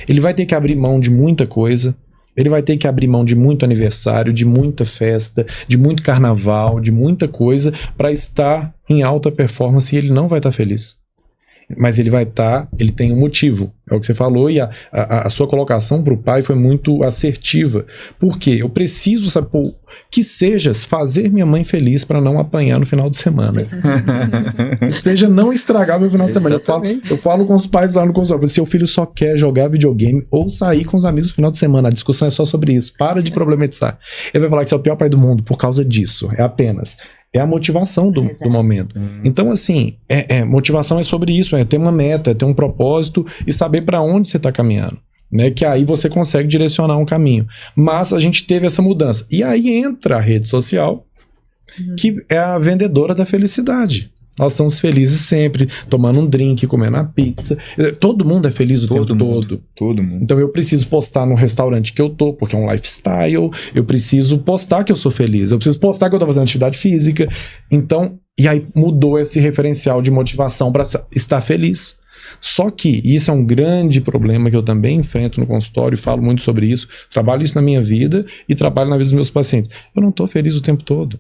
Ele vai ter que abrir mão de muita coisa. Ele vai ter que abrir mão de muito aniversário, de muita festa, de muito carnaval, de muita coisa para estar em alta performance e ele não vai estar feliz. Mas ele vai estar, ele tem um motivo, é o que você falou, e a sua colocação para o pai foi muito assertiva. Por quê? Eu preciso, sabe, que sejas fazer minha mãe feliz para não apanhar no final de semana. Que seja não estragar meu final de semana. Eu falo com os pais lá no consultório, seu filho só quer jogar videogame ou sair com os amigos no final de semana, a discussão é só sobre isso, para de problematizar. Ele vai falar que você é o pior pai do mundo por causa disso, é a motivação do momento. Então, assim, motivação é sobre isso, é ter uma meta, é ter um propósito e saber para onde você está caminhando, né? Que aí você consegue direcionar um caminho. Mas a gente teve essa mudança. E aí entra a rede social, que é a vendedora da felicidade. Nós estamos felizes sempre, tomando um drink, comendo uma pizza. Todo mundo é feliz o tempo todo. Todo mundo. Então eu preciso postar no restaurante que eu tô, porque é um lifestyle. Eu preciso postar que eu sou feliz. Eu preciso postar que eu tô fazendo atividade física. Então, e aí mudou esse referencial de motivação para estar feliz. Só que isso é um grande problema que eu também enfrento no consultório e falo muito sobre isso. Trabalho isso na minha vida e trabalho na vida dos meus pacientes. Eu não tô feliz o tempo todo.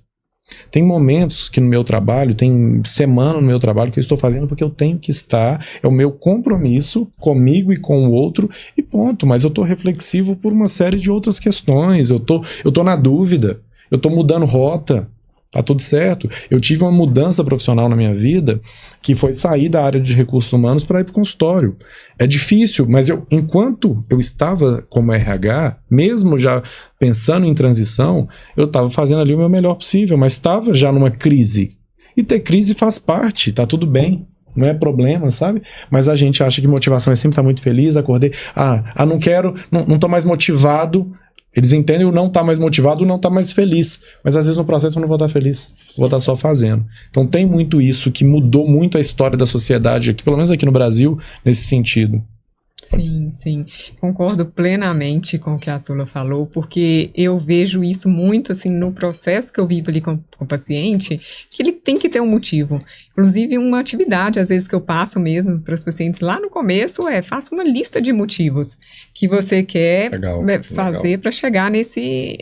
Tem momentos que no meu trabalho, tem semana no meu trabalho que eu estou fazendo porque eu tenho que estar, é o meu compromisso comigo e com o outro e ponto, mas eu estou reflexivo por uma série de outras questões, eu tô na dúvida, eu estou mudando rota, tá tudo certo. Eu tive uma mudança profissional na minha vida que foi sair da área de recursos humanos para ir para o consultório. É difícil, mas enquanto eu estava como RH, mesmo já pensando em transição, eu estava fazendo ali o meu melhor possível, mas estava já numa crise. E ter crise faz parte, tá tudo bem. Não é problema, sabe? Mas a gente acha que motivação é sempre estar muito feliz, acordei, não quero, não tô mais motivado. Eles entendem o não estar mais motivado, o não estar mais feliz. Mas às vezes no processo eu não vou estar feliz. Vou estar só fazendo. Então tem muito isso que mudou muito a história da sociedade aqui, pelo menos aqui no Brasil, nesse sentido. Sim, sim. Concordo plenamente com o que a Sula falou, porque eu vejo isso muito, assim, no processo que eu vivo ali com o paciente, que ele tem que ter um motivo. Inclusive, uma atividade, às vezes, que eu passo mesmo para os pacientes lá no começo faça uma lista de motivos que você quer fazer para chegar nesse...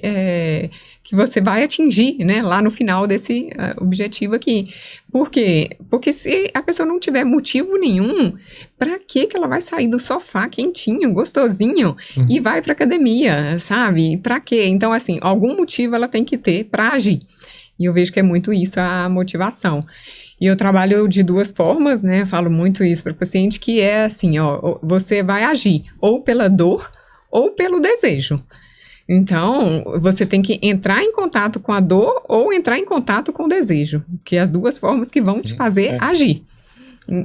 que você vai atingir, né, lá no final desse objetivo aqui. Por quê? Porque se a pessoa não tiver motivo nenhum, para que ela vai sair do sofá quentinho, gostosinho, e vai para academia, sabe? Para quê? Então, assim, algum motivo ela tem que ter para agir. E eu vejo que é muito isso a motivação. E eu trabalho de duas formas, né? Eu falo muito isso para o paciente, que é assim, você vai agir ou pela dor ou pelo desejo. Então, você tem que entrar em contato com a dor ou entrar em contato com o desejo, que é as duas formas que vão te fazer agir.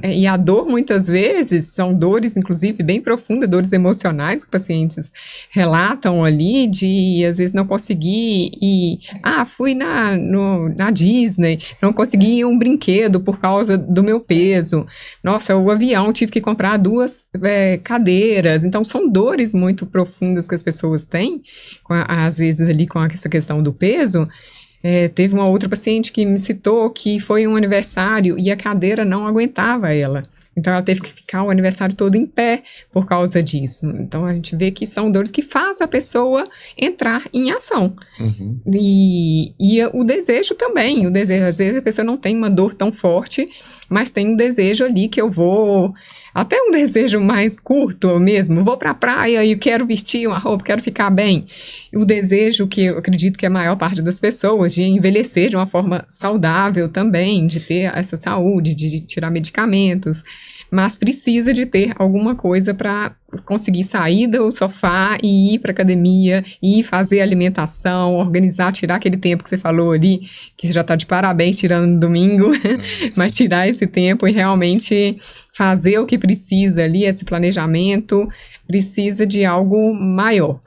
E a dor, muitas vezes, são dores, inclusive, bem profundas, dores emocionais que pacientes relatam ali, de, às vezes, não conseguir ir... fui na Disney, não consegui ir um brinquedo por causa do meu peso. Nossa, o avião, tive que comprar 2 cadeiras. Então, são dores muito profundas que as pessoas têm, às vezes, ali com essa questão do peso. Teve uma outra paciente que me citou que foi um aniversário e a cadeira não aguentava ela. Então, ela teve que ficar o aniversário todo em pé por causa disso. Então, a gente vê que são dores que fazem a pessoa entrar em ação. Uhum. E o desejo também. O desejo, às vezes, a pessoa não tem uma dor tão forte, mas tem um desejo ali que eu vou... Até um desejo mais curto mesmo, vou pra praia e quero vestir uma roupa, quero ficar bem. O desejo que eu acredito que é a maior parte das pessoas, de envelhecer de uma forma saudável também, de ter essa saúde, de tirar medicamentos, mas precisa de ter alguma coisa para conseguir sair do sofá e ir para academia, e fazer alimentação, organizar, tirar aquele tempo que você falou ali, que você já está de parabéns tirando no domingo, mas tirar esse tempo e realmente fazer o que precisa ali, esse planejamento, precisa de algo maior.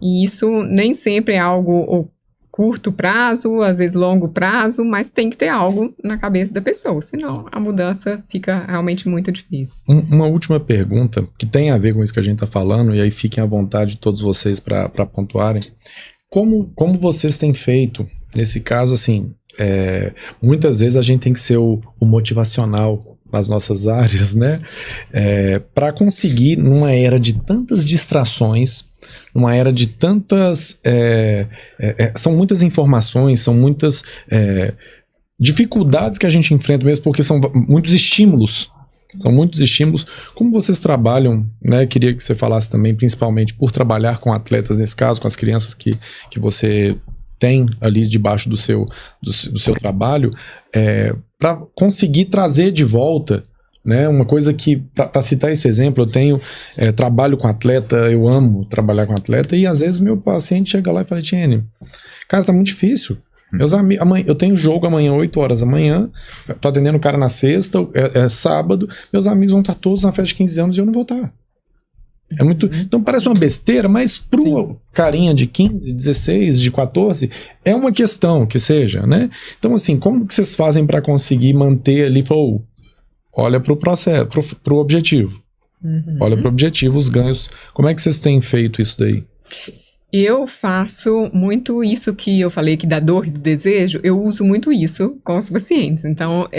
E isso nem sempre é algo curto prazo, às vezes longo prazo, mas tem que ter algo na cabeça da pessoa, senão a mudança fica realmente muito difícil. Uma última pergunta, que tem a ver com isso que a gente está falando, e aí fiquem à vontade todos vocês para pontuarem. Como vocês têm feito, nesse caso, assim, muitas vezes a gente tem que ser o motivacional nas nossas áreas, né? Para conseguir, numa era de tantas distrações, numa era de tantas... são muitas informações, são muitas dificuldades que a gente enfrenta mesmo, porque são muitos estímulos. São muitos estímulos. Como vocês trabalham, né? Queria que você falasse também, principalmente por trabalhar com atletas, nesse caso, com as crianças que você tem ali debaixo do seu trabalho, para conseguir trazer de volta, né, uma coisa que, para citar esse exemplo, eu tenho trabalho com atleta, eu amo trabalhar com atleta, e às vezes meu paciente chega lá e fala, Etienne, cara, tá muito difícil. Meus amigos, eu tenho jogo amanhã, 8 horas da manhã, tô atendendo o cara na sexta, é sábado, meus amigos vão estar todos na festa de 15 anos e eu não vou estar. É muito, então parece uma besteira, mas pro carinha de 15, 16, de 14, é uma questão que seja, né? Então assim, como que vocês fazem para conseguir manter ali, olha pro processo, pro objetivo. Olha pro objetivo, os ganhos. Como é que vocês têm feito isso daí? Eu faço muito isso que eu falei aqui da dor e do desejo, eu uso muito isso com os pacientes. Então,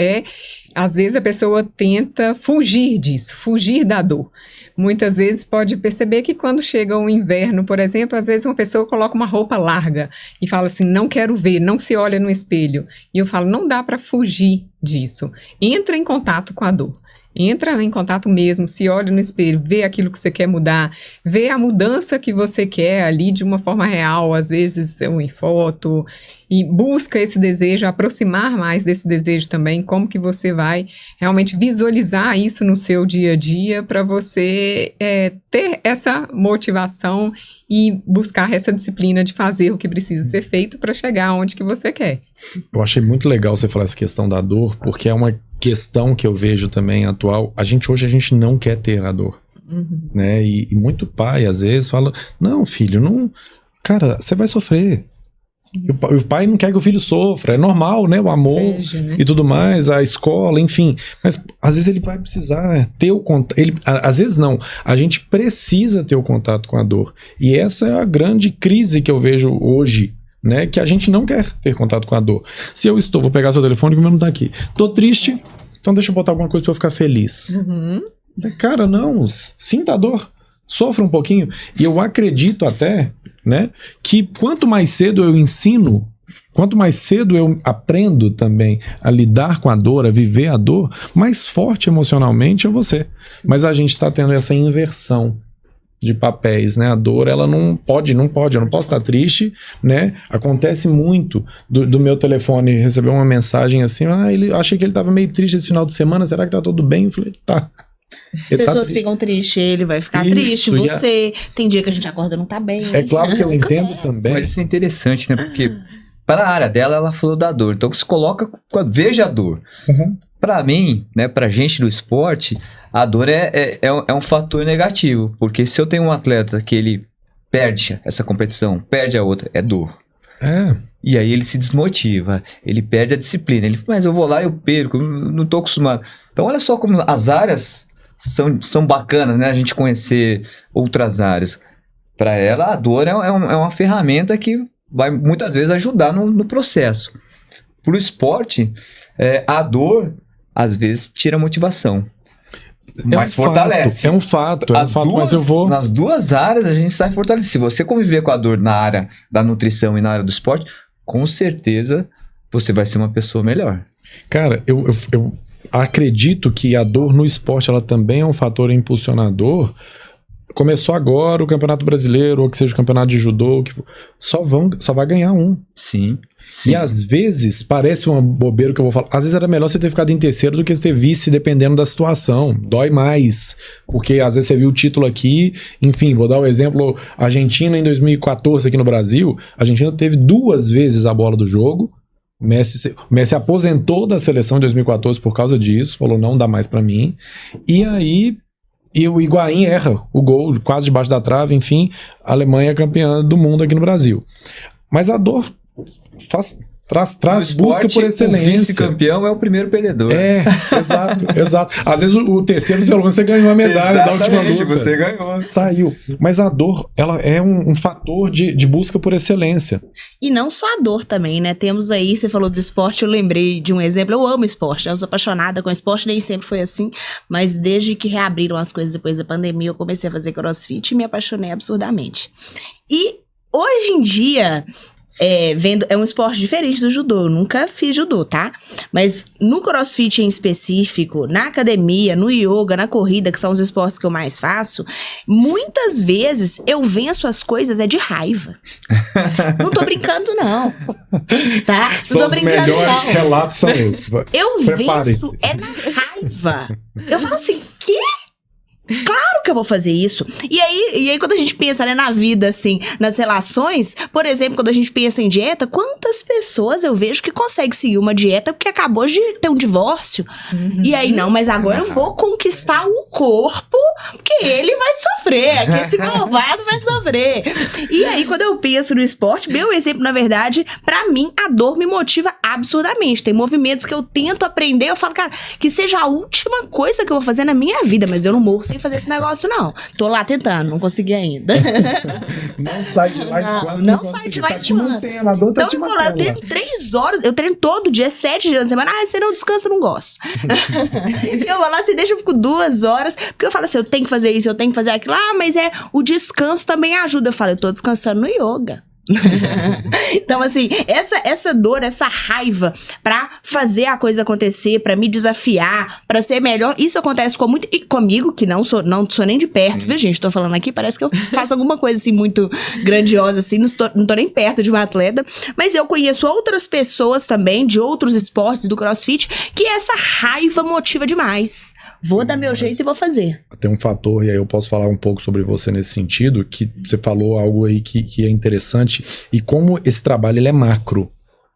às vezes a pessoa tenta fugir disso, fugir da dor. Muitas vezes pode perceber que quando chega o inverno, por exemplo, às vezes uma pessoa coloca uma roupa larga e fala assim, não quero ver, não se olha no espelho. E eu falo, não dá para fugir disso. Entra em contato com a dor. Entra em contato mesmo, se olha no espelho, vê aquilo que você quer mudar, vê a mudança que você quer ali de uma forma real, às vezes em foto, e busca esse desejo, aproximar mais desse desejo também, como que você vai realmente visualizar isso no seu dia a dia para você ter essa motivação e buscar essa disciplina de fazer o que precisa ser feito para chegar onde que você quer. Eu achei muito legal você falar essa questão da dor, porque é uma questão que eu vejo também atual. Hoje a gente não quer ter a dor, né? E muito pai às vezes fala, não filho, não, cara, você vai sofrer. O pai não quer que o filho sofra, é normal, né? O amor né? E tudo mais, a escola, enfim. Mas às vezes ele vai precisar ter o contato. Às vezes não, a gente precisa ter o contato com a dor. E essa é a grande crise que eu vejo hoje, né? Que a gente não quer ter contato com a dor. Se eu vou pegar seu telefone, que o meu não tá aqui. Tô triste, então deixa eu botar alguma coisa pra eu ficar feliz. Cara, não, sinta a dor. Sofra um pouquinho. E eu acredito até, né, que quanto mais cedo eu ensino, quanto mais cedo eu aprendo também a lidar com a dor, a viver a dor, mais forte emocionalmente é você. Mas a gente está tendo essa inversão de papéis, né? A dor, ela não pode, eu não posso estar triste, né? Acontece muito do meu telefone receber uma mensagem assim, achei que ele estava meio triste esse final de semana, será que tá tudo bem? Eu falei, tá. As pessoas ficam tristes, ele vai ficar triste, você. Tem dia que a gente acorda e não tá bem. É claro que eu entendo também. Mas isso é interessante, né? Porque para a área dela, ela falou da dor. Então, se coloca, veja a dor. Para mim, né, pra gente do esporte, a dor é um fator negativo. Porque se eu tenho um atleta que ele perde essa competição, perde a outra, é dor. E aí ele se desmotiva, ele perde a disciplina. Mas eu vou lá e eu perco, não tô acostumado. Então, olha só como as áreas são bacanas, né? A gente conhecer outras áreas. Para ela, a dor é uma ferramenta que vai muitas vezes ajudar no processo. Para o esporte, a dor às vezes tira a motivação, mas fortalece. É um fato, mas eu vou... Nas duas áreas a gente sai fortalecido. Se você conviver com a dor na área da nutrição e na área do esporte, com certeza você vai ser uma pessoa melhor. Cara, eu acredito que a dor no esporte ela também é um fator impulsionador. Começou agora o Campeonato Brasileiro, ou que seja o Campeonato de Judô, só vai ganhar um. Sim. E às vezes, parece uma bobeira que eu vou falar, às vezes era melhor você ter ficado em terceiro do que você ter vice, dependendo da situação. Dói mais, porque às vezes você viu o título aqui, enfim, vou dar o exemplo, Argentina em 2014 aqui no Brasil, a Argentina teve 2 vezes a bola do jogo, o Messi aposentou da seleção em 2014 por causa disso, falou não dá mais pra mim, e aí... E o Higuaín erra o gol quase debaixo da trave, enfim, a Alemanha é campeã do mundo aqui no Brasil. Mas a dor traz busca por excelência. O vice-campeão é o primeiro perdedor. Exato. Às vezes o terceiro, você ganhou a medalha da última luta. Você ganhou. Saiu. Mas a dor, ela é um fator de busca por excelência. E não só a dor também, né? Temos aí, você falou do esporte, eu lembrei de um exemplo. Eu amo esporte, eu sou apaixonada com esporte, nem sempre foi assim. Mas desde que reabriram as coisas depois da pandemia, eu comecei a fazer crossfit e me apaixonei absurdamente. E hoje em dia... é um esporte diferente do judô, eu nunca fiz judô, tá? Mas no crossfit em específico, na academia, no yoga, na corrida, que são os esportes que eu mais faço, muitas vezes eu venço as coisas de raiva. Não tô brincando não, tá? Não tô brincando não. Os melhores relatos são esses. Eu venço na raiva. Eu falo assim, quê? Claro que eu vou fazer isso. E aí quando a gente pensa, né, na vida, assim, nas relações, por exemplo, quando a gente pensa em dieta, quantas pessoas eu vejo que conseguem seguir uma dieta porque acabou de ter um divórcio. E aí, não, mas agora eu vou conquistar o corpo, porque ele vai sofrer, que esse malvado vai sofrer. E aí, quando eu penso no esporte, meu exemplo, na verdade, pra mim, a dor me motiva absurdamente. Tem movimentos que eu tento aprender, eu falo, cara, que seja a última coisa que eu vou fazer na minha vida, mas eu não morro sem fazer esse negócio, não. Tô lá tentando, não consegui ainda. Não sai de lá enquanto não sai de lá tá te mantendo, a dor tá te mantendo. Eu treino 3 horas, eu treino todo dia, 7 dias na semana. Ah, você não descansa, eu não gosto. Eu vou lá, você deixa, eu fico 2 horas, porque eu falo assim, eu tenho que fazer isso, eu tenho que fazer aquilo. Ah, mas o descanso também ajuda. Eu falo, eu tô descansando no yoga. Então, assim, essa dor, essa raiva pra fazer a coisa acontecer, pra me desafiar, pra ser melhor, isso acontece comigo, que não sou nem de perto, viu, gente? Tô falando aqui, parece que eu faço alguma coisa, assim, muito grandiosa, assim, não tô nem perto de uma atleta, mas eu conheço outras pessoas também, de outros esportes, do CrossFit, que essa raiva motiva demais. Vou dar meu jeito e vou fazer. Tem um fator, e aí eu posso falar um pouco sobre você nesse sentido, que você falou algo aí que é interessante, e como esse trabalho ele é macro,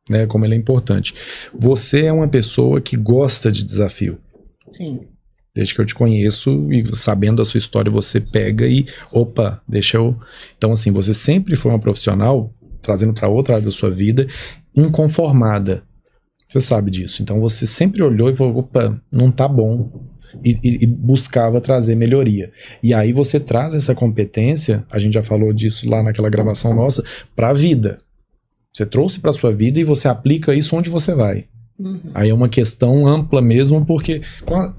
né? Como ele é importante. Você é uma pessoa que gosta de desafio. Sim. Desde que eu te conheço e sabendo a sua história, você pega e, opa, deixa eu... Então, assim, você sempre foi uma profissional, trazendo para outra área da sua vida, inconformada. Você sabe disso. Então, você sempre olhou e falou, opa, não tá bom. E buscava trazer melhoria. E aí você traz essa competência, a gente já falou disso lá naquela gravação nossa, para a vida. Você trouxe para sua vida e você aplica isso onde você vai. Aí é uma questão ampla mesmo, porque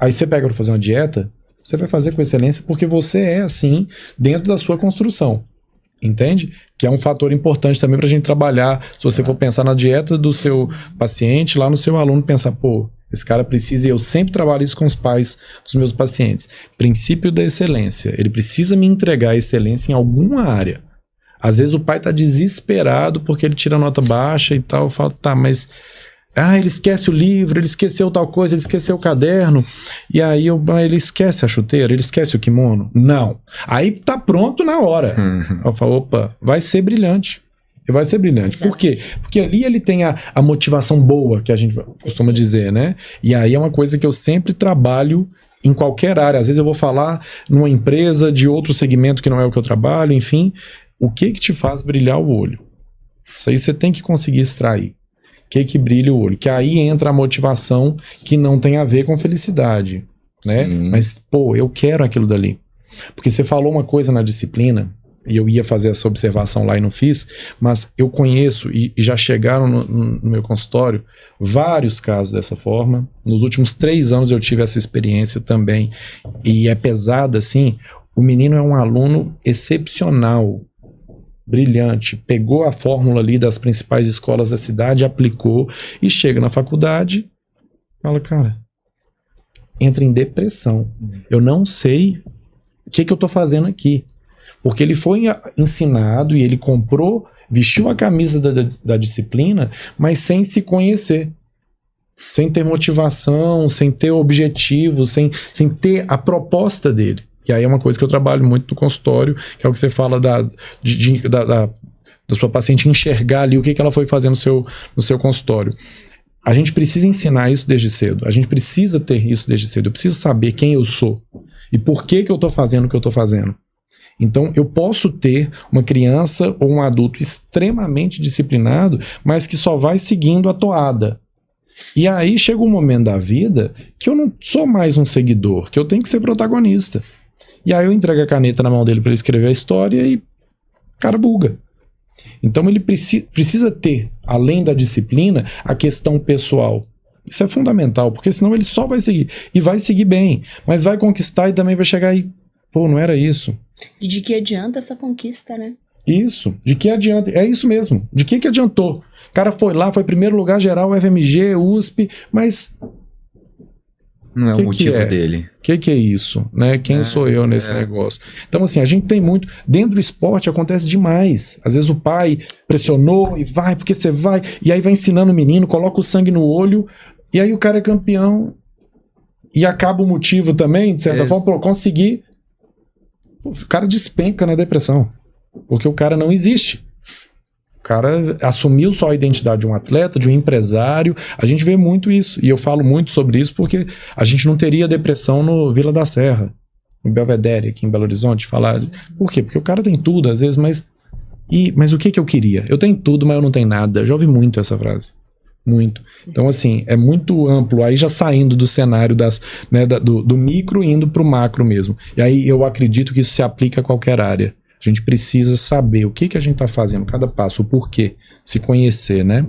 aí você pega para fazer uma dieta, você vai fazer com excelência porque você é assim dentro da sua construção. Entende? Que é um fator importante também para a gente trabalhar. Se você for pensar na dieta do seu paciente, lá no seu aluno, pensar, pô, esse cara precisa, e eu sempre trabalho isso com os pais dos meus pacientes, princípio da excelência. Ele precisa me entregar a excelência em alguma área. Às vezes o pai tá desesperado porque ele tira nota baixa e tal. Eu falo, tá, mas... ele esquece o livro, ele esqueceu tal coisa, ele esqueceu o caderno. E aí ele esquece a chuteira, ele esquece o kimono. Não. Aí tá pronto na hora. Eu falo, opa, vai ser brilhante. Vai ser brilhante. Por quê? Porque ali ele tem a motivação boa, que a gente costuma dizer, né? E aí é uma coisa que eu sempre trabalho em qualquer área. Às vezes eu vou falar numa empresa de outro segmento que não é o que eu trabalho, enfim. O que te faz brilhar o olho? Isso aí você tem que conseguir extrair. O que brilha o olho? Que aí entra a motivação que não tem a ver com felicidade, né? Sim. Mas, pô, eu quero aquilo dali. Porque você falou uma coisa na disciplina, e eu ia fazer essa observação lá e não fiz, mas eu conheço, e já chegaram no meu consultório, vários casos dessa forma. Nos últimos 3 anos eu tive essa experiência também, e é pesada, assim. O menino é um aluno excepcional, brilhante, pegou a fórmula ali das principais escolas da cidade, aplicou, e chega na faculdade, fala, cara, entra em depressão. Eu não sei o que eu tô fazendo aqui. Porque ele foi ensinado e ele comprou, vestiu a camisa da disciplina, mas sem se conhecer. Sem ter motivação, sem ter objetivo, sem ter a proposta dele. E aí é uma coisa que eu trabalho muito no consultório, que é o que você fala da sua paciente enxergar ali o que ela foi fazer no seu consultório. A gente precisa ensinar isso desde cedo. A gente precisa ter isso desde cedo. Eu preciso saber quem eu sou e por que eu estou fazendo o que eu estou fazendo. Então, eu posso ter uma criança ou um adulto extremamente disciplinado, mas que só vai seguindo a toada. E aí chega um momento da vida que eu não sou mais um seguidor, que eu tenho que ser protagonista. E aí eu entrego a caneta na mão dele para ele escrever a história e o cara buga. Então, ele precisa ter, além da disciplina, a questão pessoal. Isso é fundamental, porque senão ele só vai seguir. E vai seguir bem, mas vai conquistar e também vai chegar aí. Pô, não era isso. E de que adianta essa conquista, né? Isso, de que adianta? É isso mesmo, de que adiantou? O cara foi lá, foi primeiro lugar geral, FMG, USP, mas... Não é o motivo dele. O que é isso? Né? Quem sou eu nesse negócio? Então, assim, a gente tem muito... Dentro do esporte acontece demais. Às vezes o pai pressionou e vai, porque você vai, e aí vai ensinando o menino, coloca o sangue no olho, e aí o cara é campeão, e acaba o motivo também, de certa forma, por conseguir... o cara despenca na depressão, porque o cara não existe. O cara assumiu só a identidade de um atleta, de um empresário. A gente vê muito isso, e eu falo muito sobre isso porque a gente não teria depressão no Vila da Serra, no Belvedere, aqui em Belo Horizonte. Falar. Por quê? Porque o cara tem tudo, às vezes, mas o que eu queria? Eu tenho tudo, mas eu não tenho nada. Eu já ouvi muito essa frase. Muito. Então, assim, é muito amplo. Aí já saindo do cenário do micro e indo pro macro mesmo. E aí eu acredito que isso se aplica a qualquer área. A gente precisa saber o que a gente tá fazendo, cada passo, o porquê, se conhecer, né?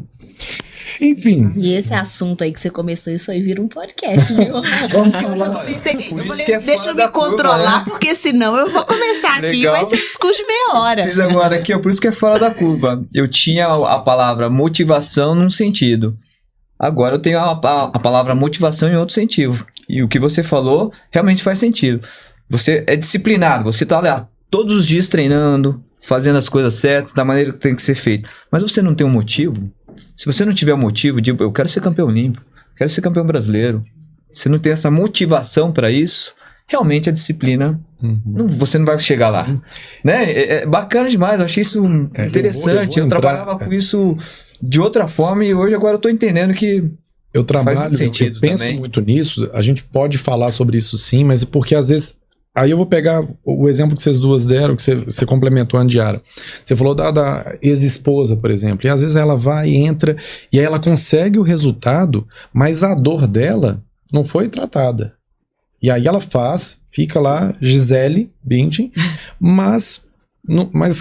Enfim. E esse assunto aí que você começou, isso aí vira um podcast, viu? Vamos falar. Eu falei, deixa eu me controlar, porque senão eu vou começar aqui e vai ser um discurso de meia hora. Fiz agora aqui, por isso que é fora da curva. Eu tinha a palavra motivação num sentido. Agora eu tenho a palavra motivação em outro sentido. E o que você falou realmente faz sentido. Você é disciplinado, você tá lá todos os dias treinando, fazendo as coisas certas, da maneira que tem que ser feito. Mas você não tem um motivo? Se você não tiver um motivo de eu quero ser campeão olímpico, quero ser campeão brasileiro, você não tem essa motivação para isso, realmente a disciplina, você não vai chegar lá. Né? É bacana demais, eu achei isso interessante. Eu trabalhava com isso de outra forma e hoje agora eu tô entendendo que eu trabalho, faz muito sentido eu penso também. muito nisso, a gente pode falar sobre isso sim, mas porque às vezes... Aí eu vou pegar o exemplo que vocês duas deram, que você complementou, Andiara. Você falou da ex-esposa, por exemplo. E às vezes ela vai, entra, e aí ela consegue o resultado, mas a dor dela não foi tratada. E aí ela fica lá, Gisele Bündchen, mas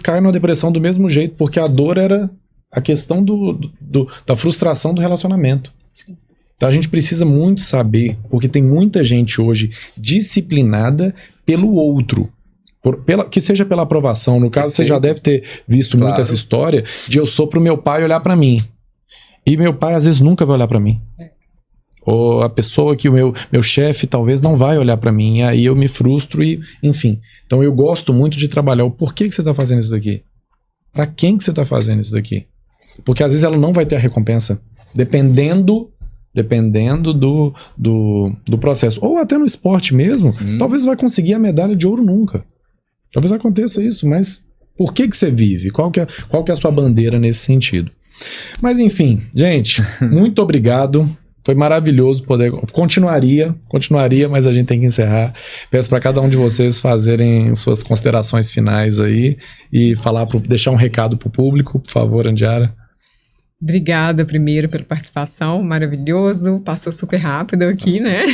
cai numa depressão do mesmo jeito, porque a dor era a questão da frustração do relacionamento. Sim. Então a gente precisa muito saber, porque tem muita gente hoje disciplinada pelo outro, que seja pela aprovação. No caso, você já deve ter visto muito essa história de eu sou pro meu pai olhar pra mim. E meu pai às vezes nunca vai olhar pra mim. Ou a pessoa que o meu chefe talvez não vai olhar pra mim, e aí eu me frustro e, enfim. Então eu gosto muito de trabalhar o porquê que você tá fazendo isso daqui. Pra quem que você tá fazendo isso daqui? Porque às vezes ela não vai ter a recompensa, dependendo do processo. Ou até no esporte mesmo, talvez vai conseguir a medalha de ouro nunca. Talvez aconteça isso, mas por que você vive? Qual que é a sua bandeira nesse sentido? Mas enfim, gente, muito obrigado. Foi maravilhoso poder... Continuaria, mas a gente tem que encerrar. Peço para cada um de vocês fazerem suas considerações finais aí e deixar um recado pro público, por favor, Andiara. Obrigada primeiro pela participação, maravilhoso, passou super rápido aqui, né?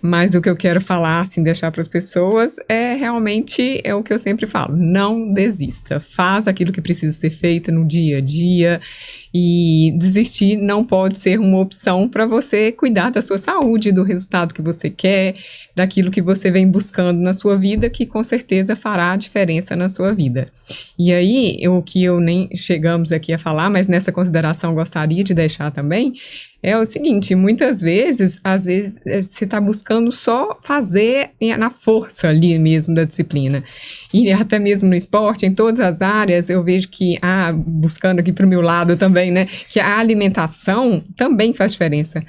Mas o que eu quero falar, assim, deixar para as pessoas realmente o que eu sempre falo, não desista, faz aquilo que precisa ser feito no dia a dia e desistir não pode ser uma opção para você cuidar da sua saúde, do resultado que você quer, daquilo que você vem buscando na sua vida, que com certeza fará a diferença na sua vida. E aí, o que eu nem chegamos aqui a falar, mas nessa consideração eu gostaria de deixar também, é o seguinte, muitas vezes, às vezes, você está buscando só fazer na força ali mesmo da disciplina. E até mesmo no esporte, em todas as áreas, eu vejo que, buscando aqui para o meu lado também, né, que a alimentação também faz diferença.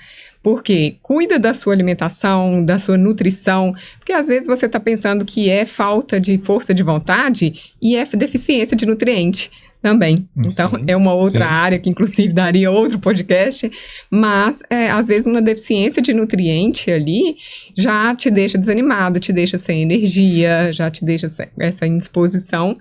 Porque cuida da sua alimentação, da sua nutrição, porque às vezes você está pensando que é falta de força de vontade e é deficiência de nutriente também. Então, é uma outra área que inclusive daria outro podcast, mas às vezes uma deficiência de nutriente ali já te deixa desanimado, te deixa sem energia, já te deixa essa indisposição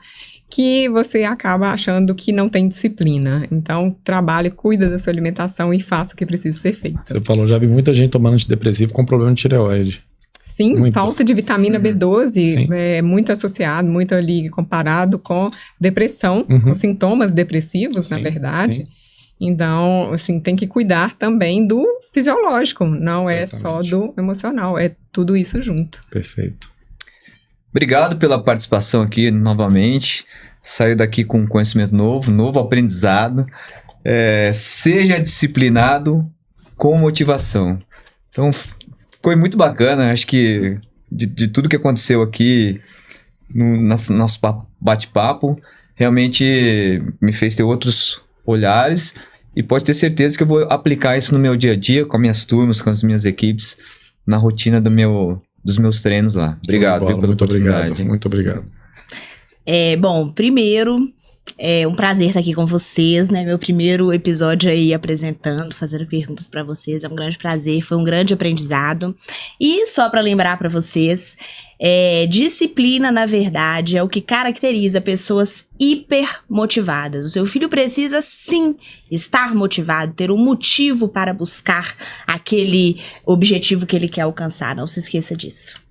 que você acaba achando que não tem disciplina. Então, trabalhe, cuida da sua alimentação e faça o que precisa ser feito. Você falou, já vi muita gente tomando antidepressivo com problema de tireoide. Sim, muito. Falta de vitamina B12 é muito associado, muito ali comparado com depressão, com sintomas depressivos, na verdade. Sim. Então, assim, tem que cuidar também do fisiológico, não é só do emocional, é tudo isso junto. Perfeito. Obrigado pela participação aqui novamente. Saiu daqui com conhecimento novo aprendizado. Seja disciplinado com motivação. Então, foi muito bacana. Acho que de tudo que aconteceu aqui no nosso bate-papo, realmente me fez ter outros olhares e pode ter certeza que eu vou aplicar isso no meu dia a dia, com as minhas turmas, com as minhas equipes, na rotina do meu dos meus treinos lá. Obrigado pela oportunidade. Muito obrigado. Bom, primeiro, é um prazer estar aqui com vocês, né? Meu primeiro episódio aí apresentando, fazendo perguntas para vocês. É um grande prazer, foi um grande aprendizado. E só para lembrar para vocês, disciplina, na verdade, é o que caracteriza pessoas hiper motivadas. O seu filho precisa, sim, estar motivado, ter um motivo para buscar aquele objetivo que ele quer alcançar. Não se esqueça disso.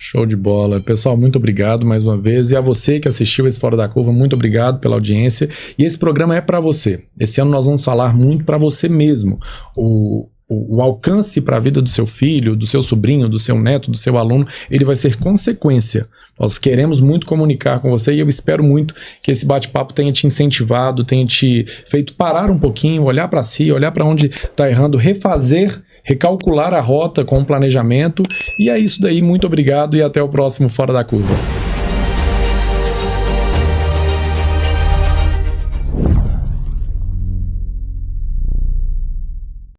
Show de bola. Pessoal, muito obrigado mais uma vez. E a você que assistiu esse Fora da Curva, muito obrigado pela audiência. E esse programa é para você. Esse ano nós vamos falar muito para você mesmo. O alcance para a vida do seu filho, do seu sobrinho, do seu neto, do seu aluno, ele vai ser consequência. Nós queremos muito comunicar com você e eu espero muito que esse bate-papo tenha te incentivado, tenha te feito parar um pouquinho, olhar para si, olhar para onde está errando, recalcular a rota com o planejamento. E é isso daí, muito obrigado e até o próximo Fora da Curva.